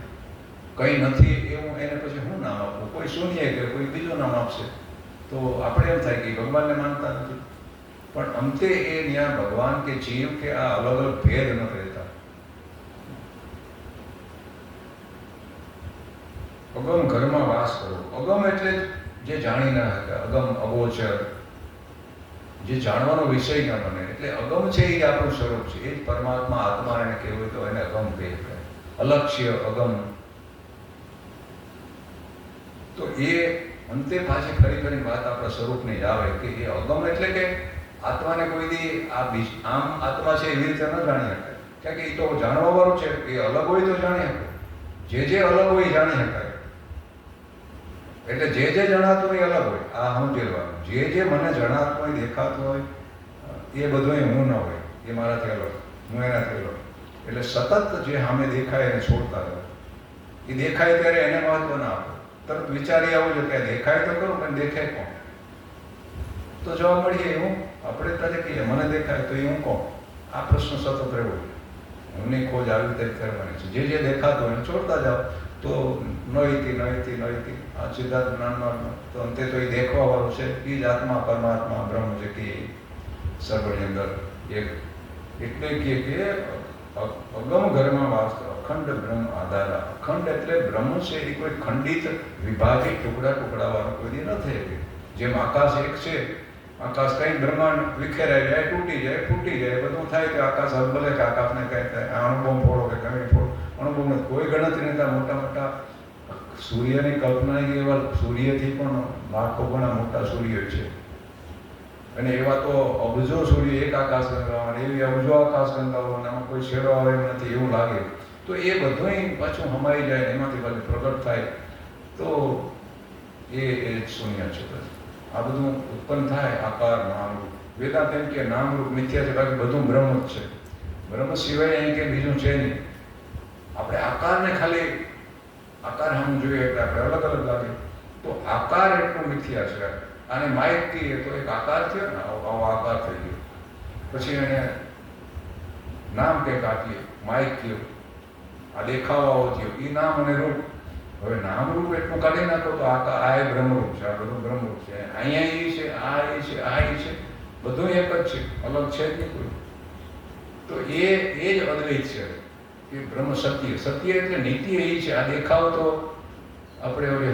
Speaker 1: કંઈ નથી એવું એને પછી હું નામ આપવું? કોઈ શૂન્ય કે કોઈ બીજું નામ આપશે તો આપણે એમ થાય કે ભગવાનને માનતા નથી. પણ અંતે એ ત્યાં ભગવાન કે જીવ કે આ અલગ અલગ ભેદ ન રહેતા. અગમ ઘરમાં વાસ કરો. અગમ એટલે જે જાણી ના શકે, અગમ અગોચર, જે જાણવાનો વિષય ન બને. એટલે અગમ છે એ આપણું સ્વરૂપ છે, એ જ પરમાત્મા આત્મા એને કહેવું તો એને અગમ કહે. અલક્ષ્ય અગમ. તો એ અંતે પાછી ફરી ફરી વાત આપણા સ્વરૂપની જ આવે કે એ અગમ એટલે કે આત્માને કોઈ દી આમ આત્મા છે એવી રીતે ન જાણી શકાય. કારણ કે એ તો જાણવાવાળું છે, એ અલગ હોય તો જાણી શકાય. જે અલગ હોય એ જાણી શકાય. એટલે જે જણાતું હોય એ અલગ હોય. આ સમજેવાનું જે મને જણાતું હોય, દેખાતું હોય એ બધું હું ન હોય, એ મારાથી અલગ, હું એનાથી અલગ. એટલે સતત જે સામે દેખાય એને છોડતા રહો. એ દેખાય ત્યારે એને મહત્વ ના આપો. તરત વિચારી આવું છે કે દેખાય તો ખરું પણ દેખાય કોણ? તો જવાબ મળીએ હું આપણે ત્યારે કહીએ મને દેખાય તો એ હું કોણ? આ પ્રશ્ન સતત રહેવો. એમની ખોજ આવી રીતે કરવાની છે. જે દેખાતું એને છોડતા જાઓ તો નહીતી આ સિદ્ધાર્થ જ્ઞાનમાં તો અંતે તો એ દેખવા વાળું છે, એ જ આત્મા પરમાત્મા બ્રહ્મ છે કે સર્વની અંદર એક. એટલે કે અગમ ઘરમાં વાસ કરો, અખંડ બ્રહ્મ આધારા. અખંડ એટલે બ્રહ્મ છે એ કોઈ ખંડિત વિભાજિત ટુકડાવાળું કોઈ ન થઈ. જેમ આકાશ એક છે, આકાશ કઈ બ્રહ્માંડ વિખેરાઈ જાય, તૂટી જાય, ફૂટી જાય, બધું થાય તો આકાશ ભલે કે આકાશને કઈ થાય, અણુબોમ્બ ફોડો કે ગમે ફોડો, અણુબોમ્બ કોઈ ગણતરી નથી. મોટા મોટા સૂર્યની કલ્પના એવા સૂર્યથી પણ લાખો ગણા મોટા સૂર્ય છે. અને એવા તો અબજો સૂર્ય એક આકાશ ગંગામાં, એવી અબજો આકાશ ગંગામાં, આમાં કોઈ છેડો આવે એમ નથી એવું લાગે. તો એ બધું પાછું હમાઈ જાય, એમાંથી પાછું પ્રગટ થાય તો એ શૂન્ય છે. આ બધું ઉત્પન્ન થાય આકાર નામરૂપ. વેદાંત એમ કે નામરૂપ મિથ્યા છે, બાકી બધું બ્રહ્મ જ છે. બ્રહ્મ સિવાય અહીં કે બીજું છે નહીં. આપણે આકારને ખાલી આકાર હમ જોઈએ એટલે આપણે અલગ અલગ લાગે. તો આકાર એટલું મિથ્યા છે. આને માઇક કહીએ તો એક આકાર થયો ને, આવો આકાર થઈ ગયો. પછી એને નામ કંઈક આપીએ, માઇક થયો, આ દેખાવો આવો થયો, એ નામ અને રૂપ. હવે નામરૂપ એટલું કાઢી નાખો તો આ એ બ્રહ્મરૂપ છે, આ બધું બ્રહ્મરૂપ છે. અહીંયા એ છે, આ એ છે, આ એ છે, બધું એક જ છે, અલગ છે જ નહીં કોઈ. તો એ જ અદ્વૈત છે કે બ્રહ્મ સત્ય. સત્ય એટલે નીતિ એ છે. આ દેખાવ તો આપણે હવે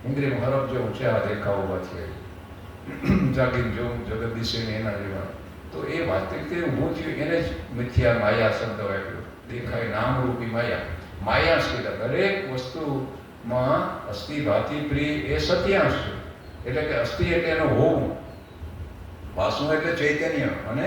Speaker 1: ઇન્દ્રિય હરફ જેવું છે, આ દેખાવો પાછી જાગીને જોવું જગત દિશે ને એના જેવા. તો એ વાસ્તવિક ઊભું થયું એને જ મિથ્યા માયા શબ્દ વાપર્યો. દેખાય નામરૂપી માયા. માયા સ્થિત દરેક વસ્તુમાં અસ્થિ ભાતિ પ્રિય એ સત્યાંશ છે. એટલે કે અસ્થિ એટલે એનો હોવું, વાસુ એટલે ચૈતન્ય, અને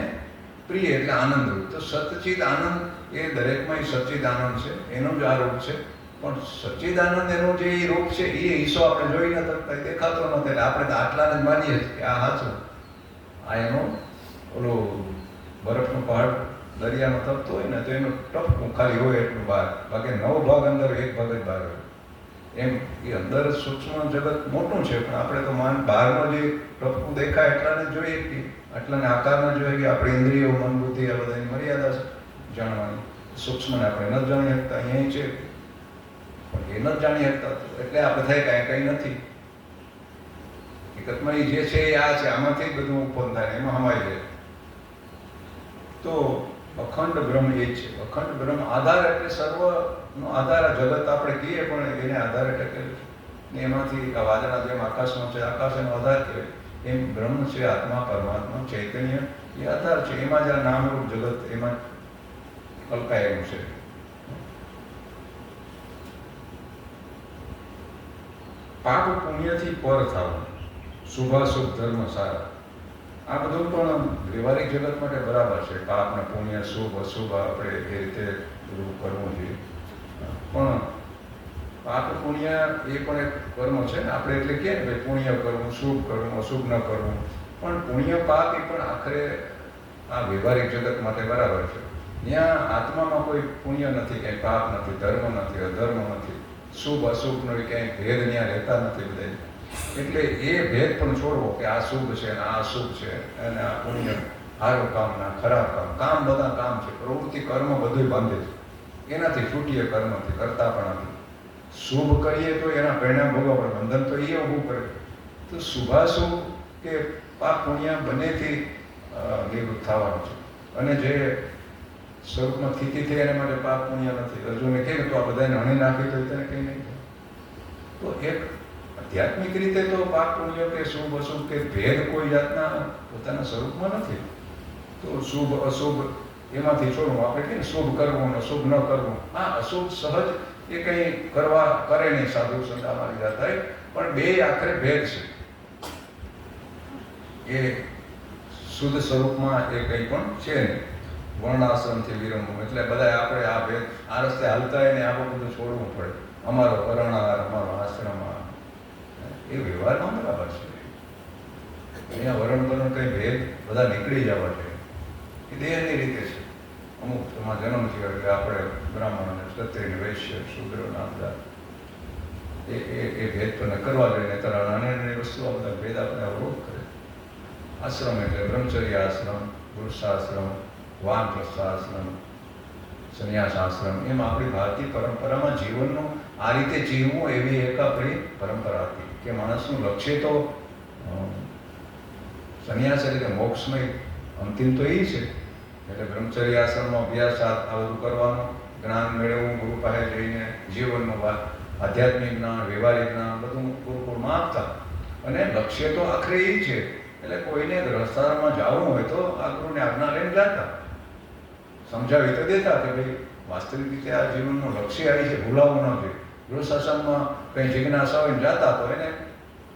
Speaker 1: પ્રિય એટલે આનંદરૂપ. તો સતચિત આનંદ એ દરેકમાં સચ્ચિદ આનંદ છે, એનું જ આ રૂપ છે. પણ સચ્ચિદ આનંદ એનું જે રૂપ છે એ હિસ્સો આપણે જોઈ ન શકતા, દેખાતો નથી. એટલે આપણે તો આટલાને જ માનીએ છીએ કે આ સાચું. આ એનો ઓલો બરફનો પહાડ દરિયામાં તપતો હોય ને તો એનું ટપકું ખાલી હોય એટલું બહાર, બાકી 9 ભાગ અંદર, 1 ભાગ જ બહાર હોય. એમ એ અંદર સૂક્ષ્મ જગત મોટું છે, પણ આપણે તો બહારનો જે ટપકું દેખાય એટલાને જોઈએ કે આટલાને આકારને જોઈએ કે આપણે ઇન્દ્રિયો, મન, બુદ્ધિ આ બધાની મર્યાદા છે જાણવાની. સૂક્ષ્મને આપણે ન જાણી શકતા, અહીંયા છે પણ એ ન જાણી શકતા. એટલે આપણે થાય કાંઈ કંઈ નથી. હકીકતમાં એ જે છે એ આ છે, આમાંથી જ બધું ઉત્પન્ન થાય, એમાં હમાઈ જાય. તો અખંડ બ્રહ્મ એ જ છે. અખંડ બ્રહ્મ આધાર એટલે સર્વનો આધાર. જગત આપણે કહીએ પણ એને આધાર એટલે એમાંથી આ વાદળના જેમ આકાશનો છે, આકાશ એનો આધાર કહેવાય. એમ બ્રહ્મ છે, આત્મા પરમાત્મા ચૈતન્ય એ આધાર છે. એમાં જ આ નામરૂપ જગત એમાં કલ્પાયેલું છે. પાપ પુણ્યથી પર થવું, શુભાશુભ ધર્મ સારા. આ બધું પણ વ્યવહારિક જગત માટે બરાબર છે. પાપ ને પુણ્ય, શુભ અશુભ આપણે એ રીતે બધું કરવું જોઈએ. પણ પાપ પુણ્ય એ પણ એક કર્મ છે ને. આપણે એટલે કહીએ ને ભાઈ પુણ્ય કરવું, શુભ કરવું, અશુભ ન કરવું, પણ પુણ્ય પાપ એ પણ આખરે આ વ્યવહારિક જગત માટે બરાબર છે. ત્યાં આત્મામાં કોઈ પુણ્ય નથી, કંઈ પાપ નથી, ધર્મ નથી, અધર્મ નથી, શુભ અશુભનો ક્યાંય ભેદ ત્યાં રહેતા નથી બધા. એટલે એ ભેદ પણ છોડવો કે આ શુભ છે ને આ અશુભ છે અને આ પુણ્ય, સારું કામ ના ખરાબ કામ, કામ બધા કામ છે, પ્રવૃત્તિ કર્મ બધું બાંધે છે. એનાથી છૂટીએ કર્મથી, કરતા પણ નથી. શુભ કરીએ તો એના પરિણામ ભોગવવા પડે, બંધન તો એ ઊભું કરે. તો શુભાશુભ કે પાપ પુણ્ય બંનેથી નિવૃત્ત થવાનું છે. અને જે સ્વરૂપમાં સ્થિતિ થઈ એના માટે પાપ પુણ્ય નથી. અર્જુને કહે તો આ બધાને હણી નાખી તો તેને કંઈ નહીં થાય. તો એક આધ્યાત્મિક રીતે તો પાપ પુણ્ય કે શુભ અશુભ કે ભેદ કોઈ જાતના પોતાના સ્વરૂપમાં નથી. તો શુભ અશુભ એમાંથી છોડવું. આપણે કહીએ શુભ કરવું અને અશુભ ન કરવું. આ અશુભ સહજ એ કંઈ કરે નહીં, સાધુ સંત અમારી જાત થાય, પણ બે આખરે ભેદ છે. એ શુદ્ધ સ્વરૂપમાં એ કંઈ પણ છે નહીં. વર્ણાશ્રમથી વિરમવું એટલે બધા આપણે આ ભેદ, આ રસ્તે હાલતા હોય ને આ બધું છોડવું પડે. અમારો વર્ણાહાર, અમારો આશ્રમ, એ વ્યવહારમાં બરાબર છે. અહીંયા વરણ કંઈ ભેદ બધા નીકળી જવા જોઈએ. એ દેહની રીતે છે. અમુક એમાં જન્મ થયો એટલે આપણે બ્રાહ્મણ, ક્ષત્રિય, વૈશ્ય, શુદ્ર ના બધા એ ભેદ તો ન કરવા જોઈએ. ત્યારે નાની નાની વસ્તુઓ બધા ભેદ આપણે અવરોધ કરે. આશ્રમ એટલે બ્રહ્મચર્ય આશ્રમ, પુરુષાશ્રમ, વાનપ્રસ્થાશ્રમ, સંન્યાસ આશ્રમ, એમ આપણી ભારતીય પરંપરામાં જીવનનું આ રીતે જીવવું એવી એક આપણી પરંપરા હતી કે માણસનું લક્ષ્ય તો સંન્યાસ એટલે મોક્ષમય અંતિમ તો એ છે. એટલે બ્રહ્મચર્ય આશ્રમનો અભ્યાસ આ બધું કરવાનું, જ્ઞાન મેળવવું, ગુરુ પાસે જઈને જીવનનું આધ્યાત્મિક જ્ઞાન, વ્યવહારિક જ્ઞાન બધું ગુરુકુળમાં આપતા. અને લક્ષ્ય તો આખરે એ છે. એટલે કોઈને ગ્રહસ્થાશ્રમમાં જવું હોય તો આ ગુરુને આજ્ઞા લઈને જતા, સમજાવી તો દેતા કે ભાઈ વાસ્તવિક રીતે આ જીવનનું લક્ષ્ય આવી છે, ભૂલાવવું ન જોઈએ. ગૃહસ્થાશ્રમમાં કંઈ જિજ્ઞાસા હોય જતા તો એને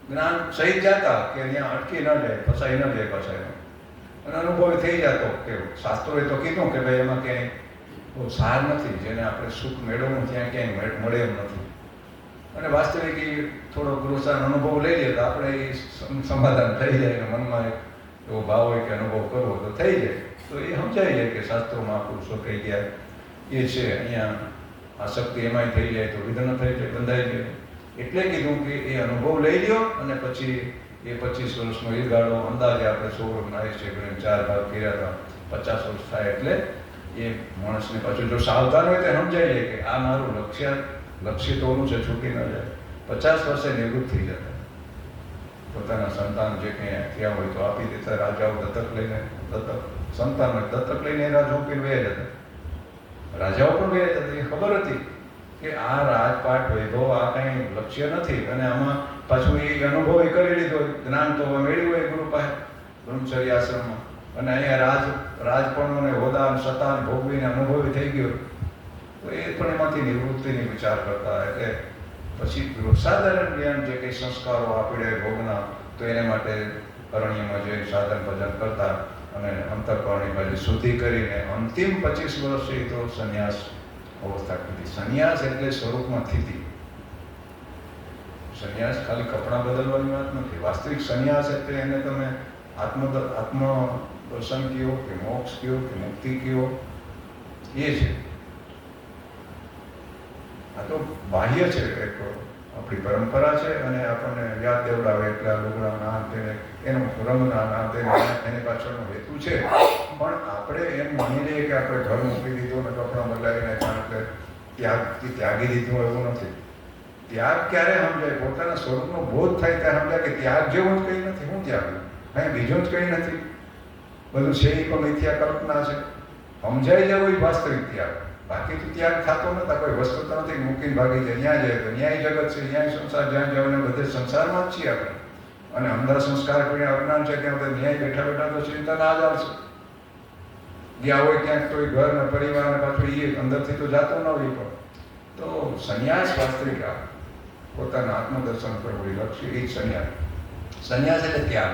Speaker 1: જ્ઞાન સહિત જતા કે અહીંયા અટકી ન જાય, ફસાઈ ન જાય પાછા. અને અનુભવ થઈ જતો કે શાસ્ત્રોએ તો કીધું કે ભાઈ એમાં ક્યાંય બહુ સાર નથી, જેને આપણે સુખ મેળવવું ત્યાં ક્યાંય મળે એમ નથી. અને વાસ્તવિક એ થોડો ગૃહસ્થાનો અનુભવ લઈ લે તો આપણે એ સમાધાન થઈ જાય. અને મનમાં એવો ભાવ હોય કે અનુભવ કરવો તો થઈ જાય. તો એ સમજાઈ જાય કે શાસ્ત્રોમાં પુરુષો કહી ગયા એ છે. અહીંયા આસક્તિ એમાંય થઈ જાય તો વિધન થઈ જાય, બંધાઈ જાય. એટલે કીધું કે એ અનુભવ લઈ લ્યો અને પછી એ 25 વર્ષનો એ ગાળો અંદાજે આપણે 16 છે 4 ભાગ કર્યા હતા, 50 વર્ષ થાય એટલે એ માણસને પાછું જો સાવધાન હોય તો સમજાઈ જાય કે આ મારું લક્ષ્ય તો ઓલું છે, છૂટી ન જાય. 50 વર્ષે નિવૃત્ત થઈ જતા. પોતાના સંતાન જે કંઈ થયા હોય તો આપી દેતા. રાજાઓ દત્તક લઈને સંતાનને દત્તક લઈને રાજાઓ પીને વહ્યા જતા. રાજાઓ પણ વહ્યા જતા. એ ખબર હતી કે આ રાજપાટ વૈભવ આ કંઈ લક્ષ્ય નથી. અને આમાં પાછું એ અનુભવ એ કરી લીધો, જ્ઞાન તો મેળવ્યું હોય ગુરુ પાસે બ્રહ્મચર્ય આશ્રમમાં. અને અહીંયા રાજપણું અને હોદા સત્તા ભોગવીને અનુભવી થઈ ગયો તો એ પણ એમાંથી નિવૃત્તિની વિચાર કરતા. એટલે પછી વૃક્ષાધારણ જ્ઞાન જે કંઈ સંસ્કારો આપીડે ભોગના તો એને માટે અરણ્યમાં જઈને સાધન ભજન કરતા અને અંતઃકરણની બાજુ શુદ્ધિ કરીને અંતિમ 25 વર્ષે તો સંન્યાસ અવસ્થા કીધી. સંન્યાસ એટલે સ્વરૂપમાં સ્થિતિ. સંન્યાસ ખાલી કપડાં બદલવાની વાત નથી. વાસ્તવિક સંન્યાસ એટલે એને તમે આત્મ દર્શન કયો કે મોક્ષ કયો કે મુક્તિ કયો એ છે. આ તો બાહ્ય છે, એક આપણી પરંપરા છે અને આપણને યાદ દેવડાવે એટલે આ લુગડા નામ તેને એનો રંગના નામ તેને એની પાછળનો હેતુ છે. પણ આપણે એમ માની લઈએ કે આપણે ઘર મૂકી દીધું અને કપડાં બદલાવીને એટલે ત્યાગી દીધું એવું નથી. ત્યાગ ક્યારે સમજાય? પોતાના સ્વરૂપનો બોધ થાય ત્યારે સમજાય કે ત્યાગ જેવું જ કંઈ નથી. હું ત્યાગ કાંઈ બીજું જ કંઈ નથી, બધું છે એ પણ મિથ્યા કલ્પના છે. સમજાઈ જવું એ વાસ્તવિક ત્યાગ. બાકી તો ત્યાગ થતો નતા. કોઈ વસ્તુ તો નથી મૂકીને ભાગી જાય. ન્યાય જાય તો ન્યાય જગત છે, ન્યાય સંસાર જ્યાં જવાને બધે સંસારમાં જ છીએ આપણે. અને અંદર સંસ્કાર કરીને અજ્ઞાન છે ત્યાં બધા ન્યાય બેઠા બેઠા તો ચિંતા ના જ આવશે. ગયા હોય ક્યાંક તો એ ઘર ને પરિવાર ને પાછું એ અંદરથી તો જાતો ન હોય. પણ તો સંન્યાસ વાસ્તવિક પોતાના આત્મદર્શન કરવું એ લક્ષ્ય એ જ સંન્યાસ. સંન્યાસ એટલે ત્યાગ.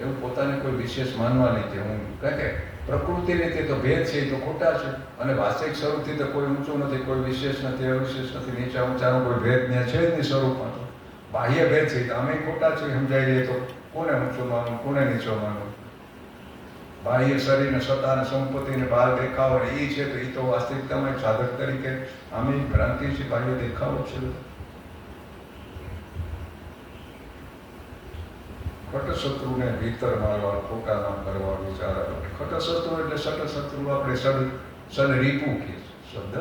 Speaker 1: એવું પોતાને કોઈ વિશેષ માનવા નહીં કે હું કારણ કે પ્રકૃતિ રીતે તો ભેદ છે એ તો ખોટા છે, અને વાસ્તવિક સ્વરૂપથી તો કોઈ ઊંચું નથી, કોઈ વિશેષ નથી, અવિશેષ નથી, નીચા ઊંચાનો કોઈ ભેદ ત્યાં છે જ નહીં સ્વરૂપમાં. તો બાહ્ય ભેદ છે તો અમે ખોટા છે સમજાઈ લઈએ તો કોને ઊંચું માનવું, કોને નીચો માનવું? બાહ્ય શરીરને સત્તા અને સંપત્તિને બહાર દેખાવો એ છે તો એ તો વાસ્તવિકતામાં એક સાધક તરીકે અમે ભ્રાંતિ છે, બાહ્ય દેખાવો છે. ખટશત્રુને ભીતર મારવા, ખોટા નામ કરવા વિચાર. ખટશત્રુ એટલે સટશત્રુ આપણે સડ રીપું કે શબ્દ.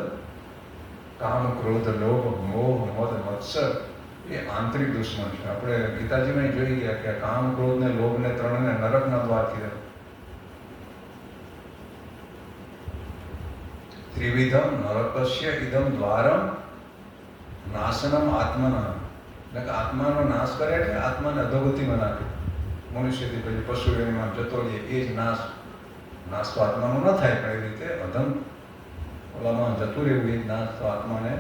Speaker 1: કામ, ક્રોધ, લોભ, મોહ, મદ, મત્સર એ આંતરિક દુશ્મન છે. આપણે ગીતાજીમાં જોઈ ગયા કે કામ, ક્રોધ ને લોભ ને ત્રણને નરકના દ્વાર કીધા. ત્રિવિધમ નરકસ્ય ઇદમ દ્વારમ નાશનમ આત્મના. એટલે કે આત્માનો નાશ કરે એટલે આત્માને અધોગતિમાં નાખે. મનુષ્યથી પછી પશુ એમાં જતો રહીએ એ જ નાશ. નાશ તો આત્માનો ન થાય, પણ એ રીતે અધમ ઓલામાં જતું રહેવું એ જ નાશ. તો આત્માને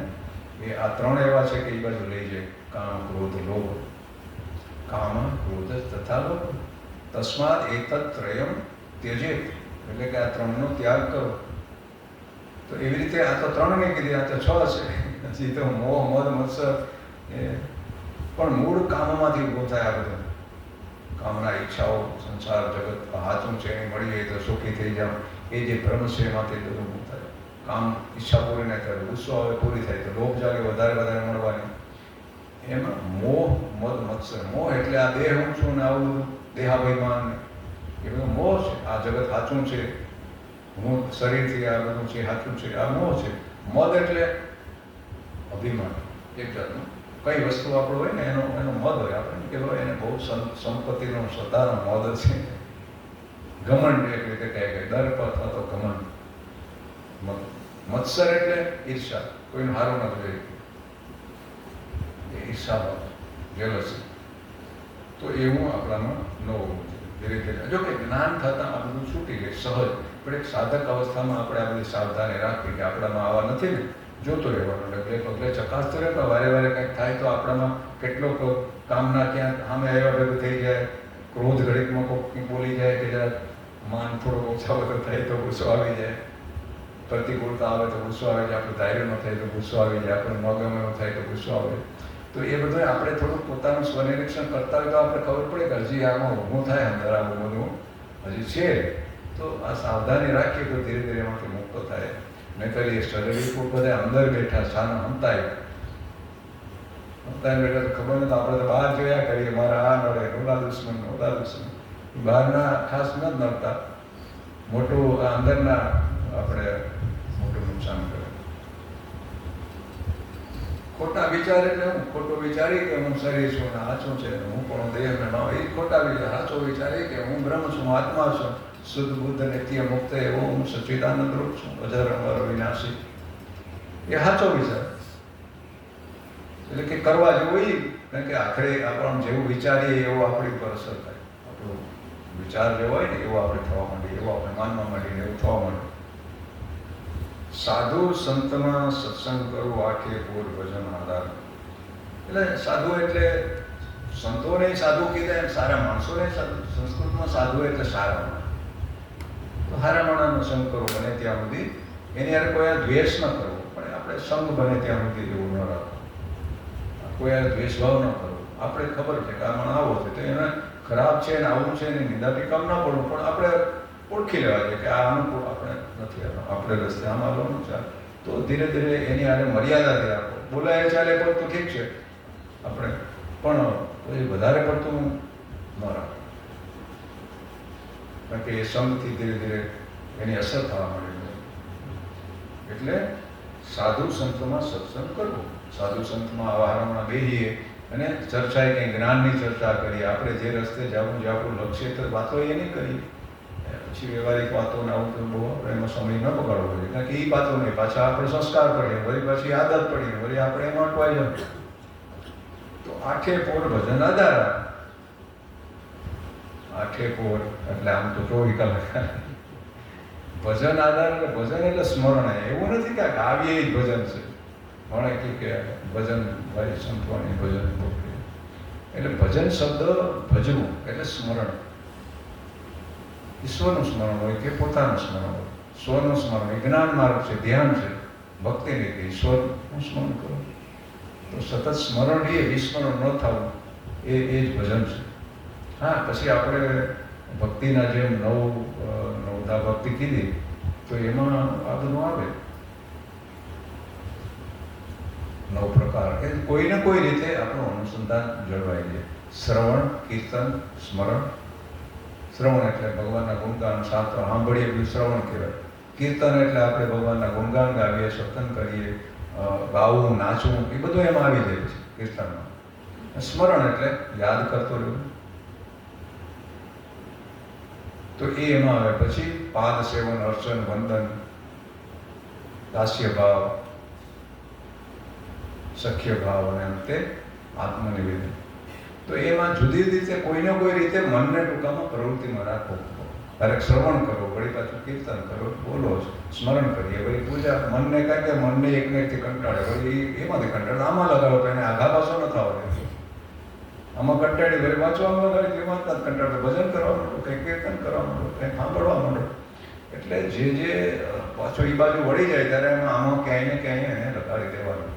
Speaker 1: એ આ ત્રણ એવા છે કે એ બાજુ લઈ જાય. કામ, ક્રોધ, લોભ. કામ, ક્રોધ તથા લોભ. તસ્માદ એતત્ ત્રયમ ત્યજેત. એટલે કે આ ત્રણનો ત્યાગ કરો. તો એવી રીતે આ તો ત્રણ નહીં કીધી, આ તો છ છે. હજી તો મોહ, મદ, મત્સર એ પણ મૂળ કામમાંથી ઊભો થાય. આ બધું કામના, ઈચ્છાઓ, સંસાર જગત હાચું છે એ મળી જાય તો સુખી થઈ જાવ, એ જે ભ્રમ છે એમાંથી બધું ઊભું થાય. કામ, ઈચ્છા પૂરી ના થાય, ગુસ્સો આવે પૂરી થાય તો લોભ જાગે વધારે વધારે મળવાની. એમાં મોહ, મદ, મત્સર. મોહ એટલે આ દેહ હું છું ને આવું બધું દેહાભિમાન એ બધું મોહ છે. આ જગત સાચું છે, હું શરીરથી આ બધું છે સાચું છે, આ મોહ છે. મદ એટલે અભિમાન એક જાતનું. કઈ વસ્તુ આપણું હોય ને એનો મદ હોય. આપણે કે એને બહુ સંપત્તિનો સત્તાનો મદ છે. ઘમંડ એક રીતે કહે કે દર્પ અથવા તો ઘમંડ. મત્સર એટલે ઈર્ષા, કોઈનું સારું નથી જોઈએ એ ઈર્ષા ભાવ, જેલસી. તો એવું આપણામાં ન હોવું જોઈએ. ધીરે ધીરે જો કે જ્ઞાન થતાં આ બધું છૂટી જાય સહજ. પણ એક સાધક અવસ્થામાં આપણે આ બધી સાવધાની રાખવી કે આપણામાં આવા નથી ને જોતો રહેવાનું. એટલે પગલે ચકાસતો રહે. પણ વારે વારે કંઈક થાય તો આપણામાં કેટલોક કામના ક્યાં સામે આવ્યા ભેગું થઈ જાય. ક્રોધ ઘડીકમાં કોઈ બોલી જાય કે જરા માન થોડોક ઓછા વગર થાય તો ગુસ્સો આવી જાય. પ્રતિકૂળતા આવે તો ગુસ્સો આવે જાય. આપણું ધૈર્ય ન થાય તો ગુસ્સો આવી જાય. આપણું મગમ ન થાય તો ગુસ્સો આવે. તો એ બધું આપણે થોડુંક પોતાનું સ્વનિરીક્ષણ કરતા હોય તો આપણે ખબર પડે કે હજી આમાં ઊભું થાય અંદર આવું બધું હજી છે. તો આ સાવધાની રાખીએ તો ધીરે ધીરે એમાંથી મુક્ત થાય. મેં કરી શરીર ઉપર બધા અંદર બેઠા છાના હમતાય બેઠા તો ખબર નથી. આપણે તો બહાર જોયા કરીએ મારા આ નડે, ઓલા દુશ્મન, ઓલા દુશ્મન. બહારના ખાસ ન નડતા, મોટું અંદરના આપણે મોટું નુકસાન કરે. ખોટા વિચાર એટલે હું ખોટું વિચારી કે હું શરીર છું ને આછું છે, હું પણ દેહ ને ન, એ ખોટા વિચાર. સાચો વિચારી કે હું બ્રહ્મ છું, આત્મા છું, શુદ્ધ બુદ્ધ નિત્ય મુક્ત એવો હું સચ્ચિદાનંદ રૂપ છું, અજર અમર વિનાશી. એ સાચો વિચાર. એટલે કે કરવા જેવું એ, કારણ કે આખરે આપણે જેવું વિચારીએ એવો આપણી ઉપર અસર થાય. આપણો વિચાર જેવો હોય ને એવો આપણે થવા માંડીએ, એવો આપણે માનવા માંડીએ, એવું થવા માંડીએ. સાધુ સંતમાં સત્સંગ કરવું આખે પૂર ભજન આધાર. એટલે સાધુ એટલે સંતોને સાધુ કીધા એમ સારા માણસોને સાધુ. સંસ્કૃતમાં સાધુ એટલે સારા માણસ. તો સારા માણસનો સંગ કરવો બને ત્યાં સુધી. એની યાર કોઈ દ્વેષ ન કરવો, પણ આપણે સંગ બને ત્યાં સુધી એવું ન રાખવું. કોઈ યાર દ્વેષભાવ ન કરવો. આપણે ખબર છે કે આ માણસ આવો છે તો એને ખરાબ છે ને આવું છે ને નિંદા ટીકામ ન પડવું, પણ આપણે ઓળખી લેવા છે કે આ અનુકૂળ આપણે નથી, આપણે રસ્તે આમ આવવાનું ચાલે. તો ધીરે ધીરે એની આને મર્યાદાથી આપો. બોલાય ચાલે પણ તો ઠીક છે આપણે, પણ એ વધારે પડતું ન રાખો. કારણ કે એ સંગથી ધીરે ધીરે એની અસર થવા માંડે. એટલે સાધુ સંતોમાં સત્સંગ કરવો. સાધુ સંતમાં આવા હારામાં બેસીએ અને ચર્ચાએ કંઈ જ્ઞાનની ચર્ચા કરીએ. આપણે જે રસ્તે જવું જે આપણું લક્ષ્ય તો વાતો એ નહીં કરીએ. પછી વ્યવહારિક વાતોને આવું તો બહુ આપણે એમાં સમય ન બગાડવો જોઈએ. કારણ કે એ વાતો નહીં, પાછા આપણે સંસ્કાર પડીએ, વળી પછી આદત પડીએ, વળી આપણે એમાં અટવાઈ જાય. તો આખે પોર ભજન આધાર. આખે પોર એટલે આમ તો 24 કલાક ભજન આધાર. એટલે ભજન એટલે સ્મરણ. એવું નથી કે કાવ્ય જ ભજન છે. મળે કે ભજન ભાઈ સંતવાણી ભજન. એટલે ભજન શબ્દ ભજવું એટલે સ્મરણ. ઈશ્વરનું સ્મરણ હોય કે પોતાનું સ્મરણ હોય. સ્વનું સ્મરણ એ જ્ઞાન માર્ગ છે, ધ્યાન છે. ભક્તિ નહીં કે ઈશ્વરનું સ્મરણ કરો. તો સતત સ્મરણ એ વિસ્મરણ ન થવું એ જ ભજન છે. હા, પછી આપણે ભક્તિના જેમ નવધા ભક્તિ કીધી તો એમાં આ બધું આવે 9 પ્રકાર. એ કોઈને કોઈ રીતે આપણું અનુસંધાન જળવાઈ જાય. શ્રવણ, કીર્તન, સ્મરણ. શ્રવણ એટલે ભગવાનના ગુણગાન શાસ્ત્ર સાંભળીએ બધું શ્રવણ કહેવાય. કીર્તન એટલે આપણે ભગવાનના ગુણગાન ગાવીએ, સત્સંગ કરીએ, ગાવું, નાચવું, એ બધું એમાં આવી જાય છે કીર્તનમાં. સ્મરણ એટલે યાદ કરતો રહેવું. તો એ એમાં આવે. પછી પાદ સેવન, અર્ચન, વંદન, દાસ્ય ભાવ, સખ્ય ભાવ અને અંતે આત્મનિવેદન. તો એમાં જુદી રીતે કોઈને કોઈ રીતે મનને ટૂંકામાં પ્રવૃત્તિમાં રાખવો. ક્યારેક શ્રવણ કરો, વળી પાછું કીર્તન કરો, બોલો, સ્મરણ કરીએ, વળી પૂજા. મનને કાંઈ કે મનને એકને એકથી કંટાળે, વળી એમાંથી કંટાળે આમાં લગાવો તો એને આઘા પાછો ન થવા. આમાં કંટાળી વળી વાંચવામાં લગાડી એમાં જ કંટાળો. ભજન કરવા માંડો, કંઈ કીર્તન કરવા માંડો, કંઈ સાંભળવા માંડો. એટલે જે પાછો એ બાજુ વળી જાય ત્યારે એમાં આમાં ક્યાંય ને ક્યાંય એને લગાડી દેવાનું.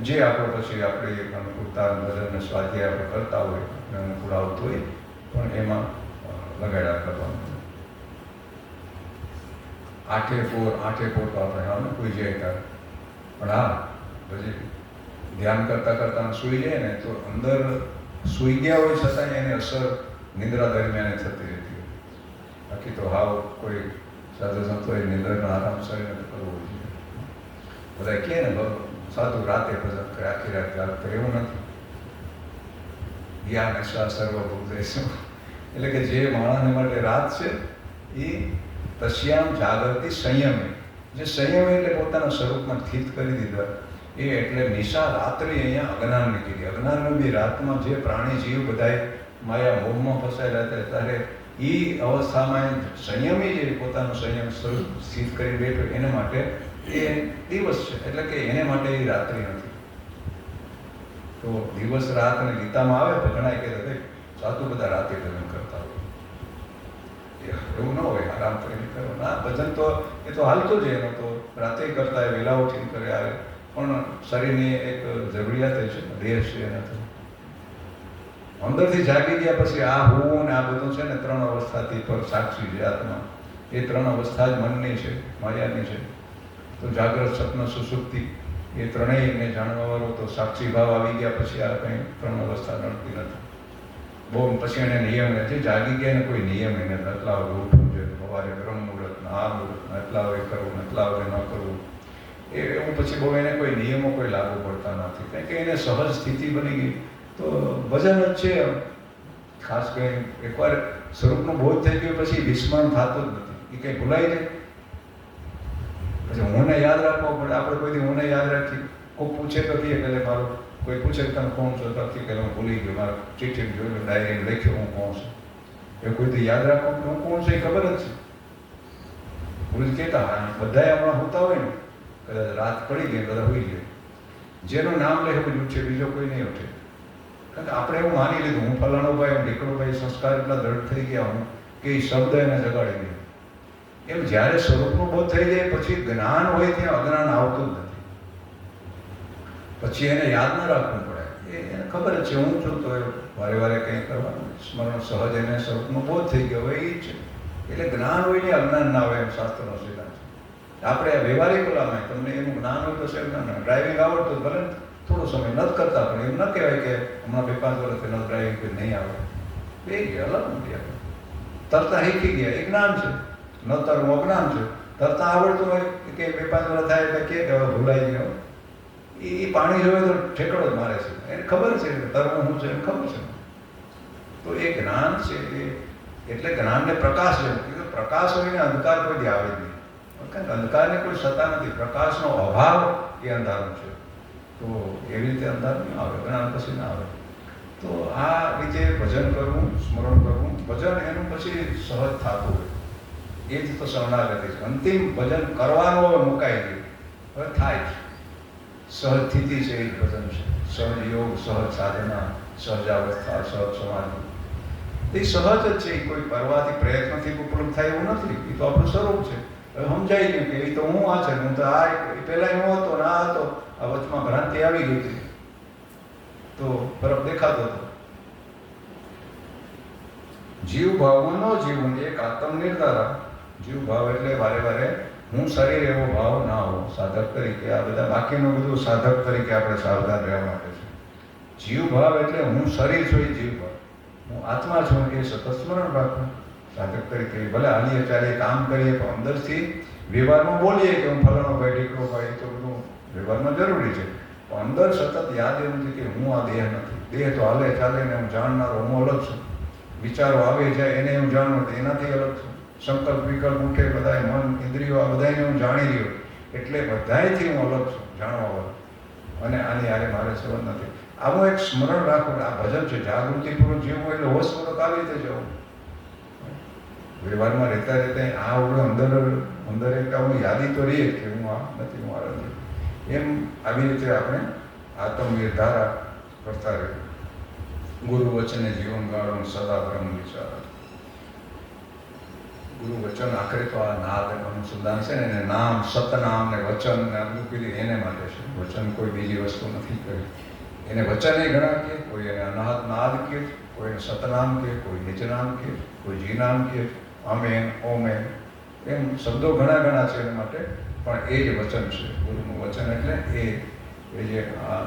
Speaker 1: જે આપણો પછી આપણી અનુકૂળતા ભજનને સ્વાધ્યાય આપણે કરતા હોય અને અનુકૂળ આવતું હોય પણ એમાં લગાડ્યા કરવાનું. આઠે પોર તો આપણે અનુકૂળ જાય ત્યારે. પણ હા, પછી ધ્યાન કરતાં કરતાં સૂઈ જાય ને તો અંદર સૂઈ ગયા હોય છતાં એની અસર નિંદ્રા દરમિયાન થતી રહેતી હોય. બાકી તો હાવ કોઈ સાધુ સંતોએ નિંદ્રાનો આરામ શરીરને કરવો જોઈએ. બધા કહે ને સાધુ રાતે ભજન કરે, આખી રાત યાદ કરે, એવું નથી. જ્ઞાન શ્વાસ સર્વભૂતેષુ. એટલે કે જે માણસને માટે રાત છે એ તસ્યામ જાગૃતિ સંયમે. જે સંયમે એટલે પોતાના સ્વરૂપમાં સ્થિત કરી દીધા એ એટલે નિશા રાત્રિ અહીંયા અજ્ઞાનની કીધી. અજ્ઞાનનું બી રાતમાં જે પ્રાણી જીવ બધાય માયા મોહમાં ફસાયેલા હતા ત્યારે એ અવસ્થામાં સંયમી જે પોતાનું સંયમ સ્વરૂપ સ્થિત કરી બેઠો એને માટે એ દિવસ છે. એટલે કે એને માટે એ રાત્રિ નથી. તો દિવસ રાત અને ગીતામાં આવે તો ઘણા કહેતા ભાઈ સાધુ બધા રાતે ભજન કરતા હોય. એવું ન હોય આરામ કરીને કરો ના. ભજન તો એ તો હાલતું જ એનો તો રાતે કરતા હોય, વહેલા ઉઠીને કરે આવે. પણ શરીરની એક જરૂરિયાત છે, દેહ છે એના તો અંદરથી જાગી ગયા પછી આ હું ને આ બધું છે ને 3 અવસ્થાથી પર સાક્ષી છે આત્મા. એ 3 અવસ્થા જ મનની છે, માયાની છે. તો જાગ્રત, સ્વપ્ન, સુષુપ્તિ એ ત્રણેયને જાણવાવાળો તો સાક્ષી ભાવ આવી ગયા પછી આ કંઈ 3 અવસ્થા નડતી નથી. બહુ પછી એને નિયમ નથી. જાગી ગયા ને કોઈ નિયમ એને એટલા વાગે ઉઠવું જોઈએ, સવારે બ્રહ્મ મુહૂર્ત, આ મુહૂર્ત, એટલા વાગે કરવું, એટલા વાગે ન કરવું. એવું પછી બહુ એને કોઈ નિયમો કોઈ લાગુ પડતા નથી. કારણ કે એને સહજ સ્થિતિ બની ગઈ. તો ભજન જ છે. ખાસ કંઈ એકવાર સ્વરૂપનું બોધ થઈ ગયું પછી વિસ્મરણ થતું જ નથી. એ કંઈ ભૂલાઈ જાય પછી હું યાદ રાખવો પડે. આપણે કોઈથી હું યાદ રાખીએ. કોઈ પૂછે તો કહીએ કે મારું કોઈ પૂછે કે તમે કોણ છો તો કે હું ભૂલી ગયો, મારું ચીઠી જોયું, ડાયરી લખ્યો હું કોણ છું. એ કોઈથી યાદ રાખો કે હું કોણ છું એ ખબર જ છે. ભૂલ કહેતા બધાએ હમણાં હોતા હોય ને કદાચ રાત પડી ગઈ બધા હોઈ ગયા. જેનું નામ લે બધું ઉઠે, બીજો કોઈ નહીં ઉઠે. કારણ કે આપણે એવું માની લીધું હું ફલાણો ભાઈ, ઢીકડો ભાઈ, સંસ્કાર એટલા દ્રઢ થઈ ગયા હું કે એ શબ્દ એને જગાડી ગયો. એમ જ્યારે સ્વરૂપનું બોધ થઈ જાય પછી જ્ઞાન હોય ત્યાં અજ્ઞાન આવતું જ નથી. પછી એને યાદ ન રાખવું પડે. એને ખબર જ છે હું છું તો વારે વારે કંઈ કરવાનું સ્મરણ સહજ એને સ્વરૂપનો બોધ થઈ ગયો હોય એ જ છે. એટલે જ્ઞાન હોય ને અજ્ઞાન ના હોય એમ શાસ્ત્રનો સિદ્ધાંત છે. આપણે વ્યવહારિક ઓલામાં તમને એનું જ્ઞાન હોય તો સાહેબ ના ડ્રાઇવિંગ આવડતું ભલે થોડો સમય નથી કરતા પણ એમ ન કહેવાય કે હમણાં 2-5 વર્ષથી ન ડ્રાઇવિંગ કોઈ નહીં આવે. એ અલગ નથી. આપણે તરતા શીખી ગયા એ જ્ઞાન છે. ન તરવું અજ્ઞાન છે. તરતા આવડતું હોય કે 2-5 વર્ષ થાય એટલે કે હવે ભૂલાઈ ગયો એ પાણી જોવે તો ઠેકડો જ મારે છે. એને ખબર છે કે તરવું શું છે એને ખબર છે. તો એ જ્ઞાન છે એ એટલે જ્ઞાનને પ્રકાશ જેવું. પ્રકાશ હોય ને અંધકાર કોઈ દી આવે જ નહીં. કારણ કે અંધકારને કોઈ સત્તા નથી. પ્રકાશનો અભાવ એ અંધારું છે. તો એવી રીતે અંધારું ન આવે, જ્ઞાન પછી ના આવે. તો આ રીતે ભજન કરવું, સ્મરણ કરવું, ભજન એનું પછી સહજ થતું હોય એ જ તો શરણાગતિ છે. અંતિમ ભજન કરવાનો હવે મુકાઈ ગયું, હવે થાય છે. સહજ સ્થિતિ છે એ ભજન છે. સહજ યોગ, સહજ સાધના, સહજાવસ્થા, સહજ સમાધિ. એ સહજ જ છે, એ કોઈ કરવાથી પ્રયત્નથી ઉપલબ્ધ થાય એવું નથી. એ તો આપણું સ્વરૂપ છે. હવે સમજાઈ ગયું કે એ તો હું આ છે, હું તો આ પહેલાં હું હતો ને આ હતો, આ વચમાં ભ્રાંતિ આવી ગઈ હતી તો ફરક દેખાતો હતો. જીવ ભાવમાં ન જીવવું એક આત્મ નિર્ધારા. જીવ ભાવ એટલે વારે વારે હું શરીર એવો ભાવ ના હોવો. સાધક તરીકે આ બધા બાકીનું બધું સાધક તરીકે આપણે સાવધાન રહેવા માટે છે. જીવ ભાવ એટલે હું શરીર છું એ જીવ ભાવ, હું આત્મા છું એ સતત સ્મરણ રાખવું. સાધક તરીકે ભલે હાલીએ ચાલીએ કામ કરીએ પણ અંદરથી વ્યવહારમાં બોલીએ કે હું ફલાણો ભાઈ ઢીકડો ભાઈ, તો બધું વ્યવહારમાં જરૂરી છે. પણ અંદર સતત યાદ એવું છે કે હું આ દેહ નથી. દેહ તો હાલે ચાલે ને હું જાણનારો હું અલગ છું. વિચારો આવે જાય એને હું જાણું એનાથી અલગ છું. સંકલ્પ વિકલ્પ ઉઠે બધા મન ઇન્દ્રિયો આ બધાને હું જાણી રહ્યો, એટલે બધાયથી હું અલગ છું જાણવાવાળો. અને આની આરે મારે સંબંધ નથી. આવું એક સ્મરણ રાખવું. આ ભજન છે. જાગૃતિપૂર્વક જીવવું એટલે હોશપૂર્વક આવી રીતે જવું. વ્યવહારમાં રહેતા રહેતા આ અંદર અંદર એક આવું યાદી તો રહીએ કે હું આ નથી, હું આ નથી. એમ આવી રીતે આપણે આત્મનિર્ધારા કરતા રહીએ. ગુરુ વચને જીવન ગાળો સદા બ્રહ્મ વિચાર. ગુરુ વચન આખરે તો આ નાદ અનુસંધાન છે ને, એને નામ સતનામ ને વચન ને આ બધું કીધું એને માટે છે. વચન કોઈ બીજી વસ્તુ નથી કરી. એને વચન એ ઘણા કહે, કોઈ એને અનાદ નાદ કહે, કોઈ એને સતનામ કહે, કોઈ નિજનામ કહે, કોઈ જીનામ કહે, અમેન ઓમેન, એમ શબ્દો ઘણા ઘણા છે એના માટે. પણ એ જ વચન છે. ગુરુનું વચન એટલે એ જે આ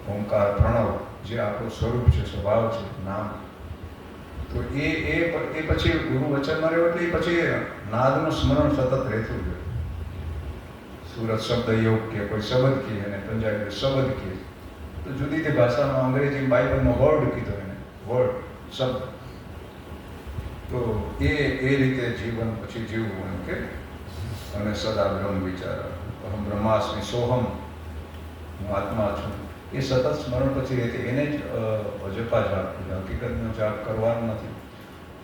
Speaker 1: ઓમકાર પ્રણવ જે આપણું સ્વરૂપ છે, સ્વભાવ છે, નામ. તો એ પછી ગુરુ વચનમાં રહ્યો એટલે એ પછી નાદનું સ્મરણ સતત રહેતું જોઈએ. સુરત શબ્દ યોગ કે કોઈ શબ્દ કહે, અને પંજાબી શબ્દ કહે, તો જુદી તે ભાષામાં અંગ્રેજી બાઇબલનો વર્ડ કીધો એને, વર્ડ શબ્દ. તો એ રીતે જીવન પછી જીવવું એમ કે. અને સદા બ્રહ્મ વિચાર, અહમ બ્રહ્માસ્મિ સોહમ, હું આત્મા છું. એ સતત સ્મરણ પછી રહેતી. એને જ અજપા જાપ, હકીકતનો જાપ કરવાનો નથી.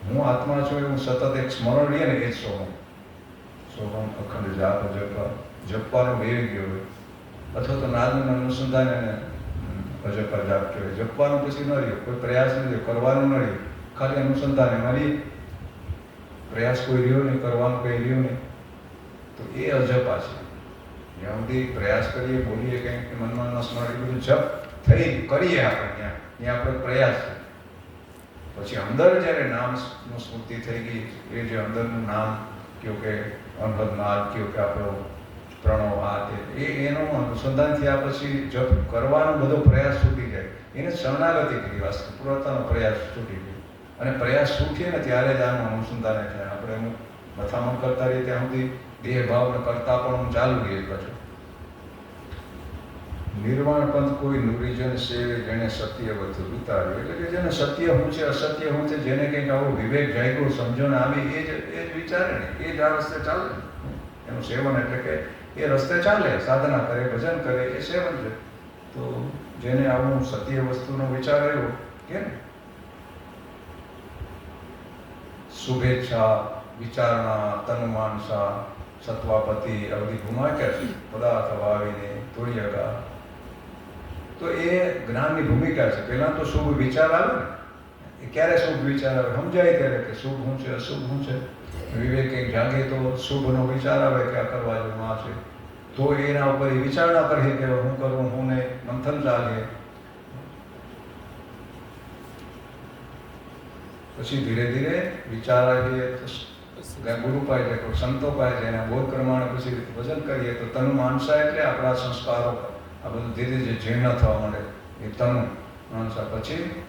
Speaker 1: હું આત્મા છું એવું સતત એક સ્મરણ રહીએ ને એ જ સોહમ. સોહમ અખંડ જાપ અજપા. જપવાનો વેગ ગયો હોય, અથવા તો નાદનું અનુસંધાન એને અજપા જાપ કહેવાય. જપવાનું પછી ન રહ્યો, કોઈ પ્રયાસ નથી કરવાનું, ન રહ્યો, ખાલી અનુસંધાન એમાં રહીએ. પ્રયાસ કોઈ રહ્યો નહીં, કરવાનું કંઈ રહ્યું નહીં, તો એ અજપા છે. જ્યાં સુધી પ્રયાસ કરીએ, બોલીએ કંઈક મનમાં ન સ્મરણ, બધું જપ થઈ કરીએ આપણે ત્યાં આપણો પ્રયાસ છે. પછી અંદર જ્યારે નામનું સ્મૃતિ થઈ ગઈ, એ જે અંદરનું નામ કયો કે અનહદ નાદ કયો કે આપણો પ્રણવ આ તે એનું અનુસંધાન થયા પછી જપ કરવાનો બધો પ્રયાસ છૂટી જાય. એને શરણાગતિ કરી, વાસ્તવપૂર્ણતાનો પ્રયાસ છૂટી ગયો. અને પ્રયાસ છૂટીએ ને ત્યારે જ આનું અનુસંધાન થાય. આપણે એનું મથામણ કરતા રહીએ ત્યાં સુધી દેહ ભાવને કરતા પણ ચાલુ રહીએ પાછું. નિર્વાણ પંથ કોઈ નુરીજન સેવે જેને સત્ય વધુ ઉતાર્યું. એટલે કે જેને સત્ય શું છે અસત્ય શું છે, જેને કંઈક આવો વિવેક જાગ્યો, સમજણ આવી, એ જ વિચારે ને, એ જ આ રસ્તે ચાલે. એનું સેવન એટલે કે એ રસ્તે ચાલે, સાધના કરે, ભજન કરે, એ સેવન છે. તો જેને આવું સત્ય વસ્તુનો વિચાર આવ્યો કે શુભેચ્છા વિચારણા તનુમાનસા સત્વાપતિ આ બધી ભૂમિકા છે. પદાર્થ ભાવીને તોડિયકા, તો એ જ્ઞાનની ભૂમિકા છે. પહેલાં તો શુભ વિચાર આવે ને, એ ક્યારે શુભ વિચાર આવે સમજાય ત્યારે કે શુભ શું છે અશુભ શું છે. વિવેક એક જાગે તો શુભનો વિચાર આવે કે આ કરવા જેવું આ છે, તો એના ઉપર એ વિચારણા કરીએ કે હું કરું હું નહીં, મંથન ચાલે. પછી ધીરે ધીરે વિચાર આવીએ તો ગુરુ પાય છે, કોઈ સંતો પાય છે, એના બોધ પ્રમાણે પછી ભજન કરીએ તો તનુ માનસા એટલે આપણા સંસ્કારો આ બધું ધીરે ધીરે જીર્ણ થવા માંડે. એ તનુ માનસા પછી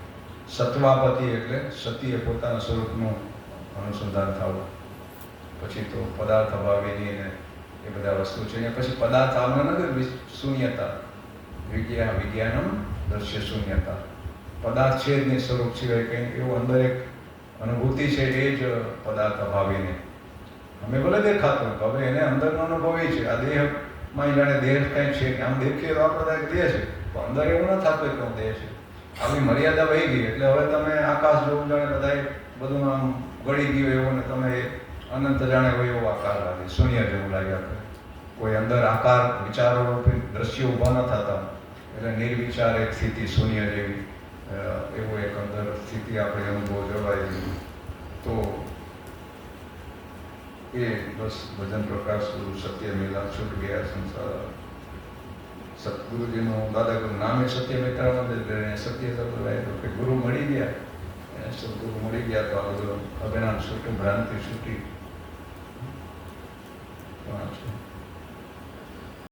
Speaker 1: સત્વાપતિ એટલે સતીએ પોતાના સ્વરૂપનું અનુસંધાન થવું. પછી તો પદાર્થ અભાવીની ને એ બધા વસ્તુ છે. ને પછી પદાર્થ આવના નથી, શૂન્યતા, વિજ્ઞાનમ દ્રશ્ય શૂન્યતા. પદાર્થ છે જ નહીં, સ્વરૂપ સિવાય કંઈ એવું અંદર એક અનુભૂતિ છે, એ જ પદાર્થ અભાવીને અમે ભલે દેખાતો હવે એને અંદરનો અનુભવ એ છે. આ દેહમાં જાણે દેહ કંઈ છે, આમ દેખીએ તો આપણે દેહ છે, પણ અંદર એવું ન થતું કે હું દેહ છે. આવી મર્યાદા વહી ગઈ એટલે હવે તમે આકાશ જોવું જાણે બધા બધું આમ ગળી ગયું એવું, ને તમે અનંત જાણે હોય એવો આકાર લાગે, શૂન્ય જેવું લાગ્યા કરે. કોઈ અંદર આકાર વિચારો રૂપે દ્રશ્યો ઊભા ન થતા, એટલે નિર્વિચાર એક સ્થિતિ શૂન્ય જેવી. એવો એક અંદર સ્થિતિ આપણે અનુભવ જળવાય તો એ બસ ભજન પ્રકાશ ગુરુ સત્ય મેલા છૂટ ગયા સંસાર. સતગુરુજીનું દાદા ગુરુ નામે સત્ય મિત્રાનંદ સત્ય થતું કે ગુરુ મળી ગયા, સદગુરુ મળી ગયા તો આ બધું અજ્ઞાન છૂટું, ભ્રાંતિ છૂટી.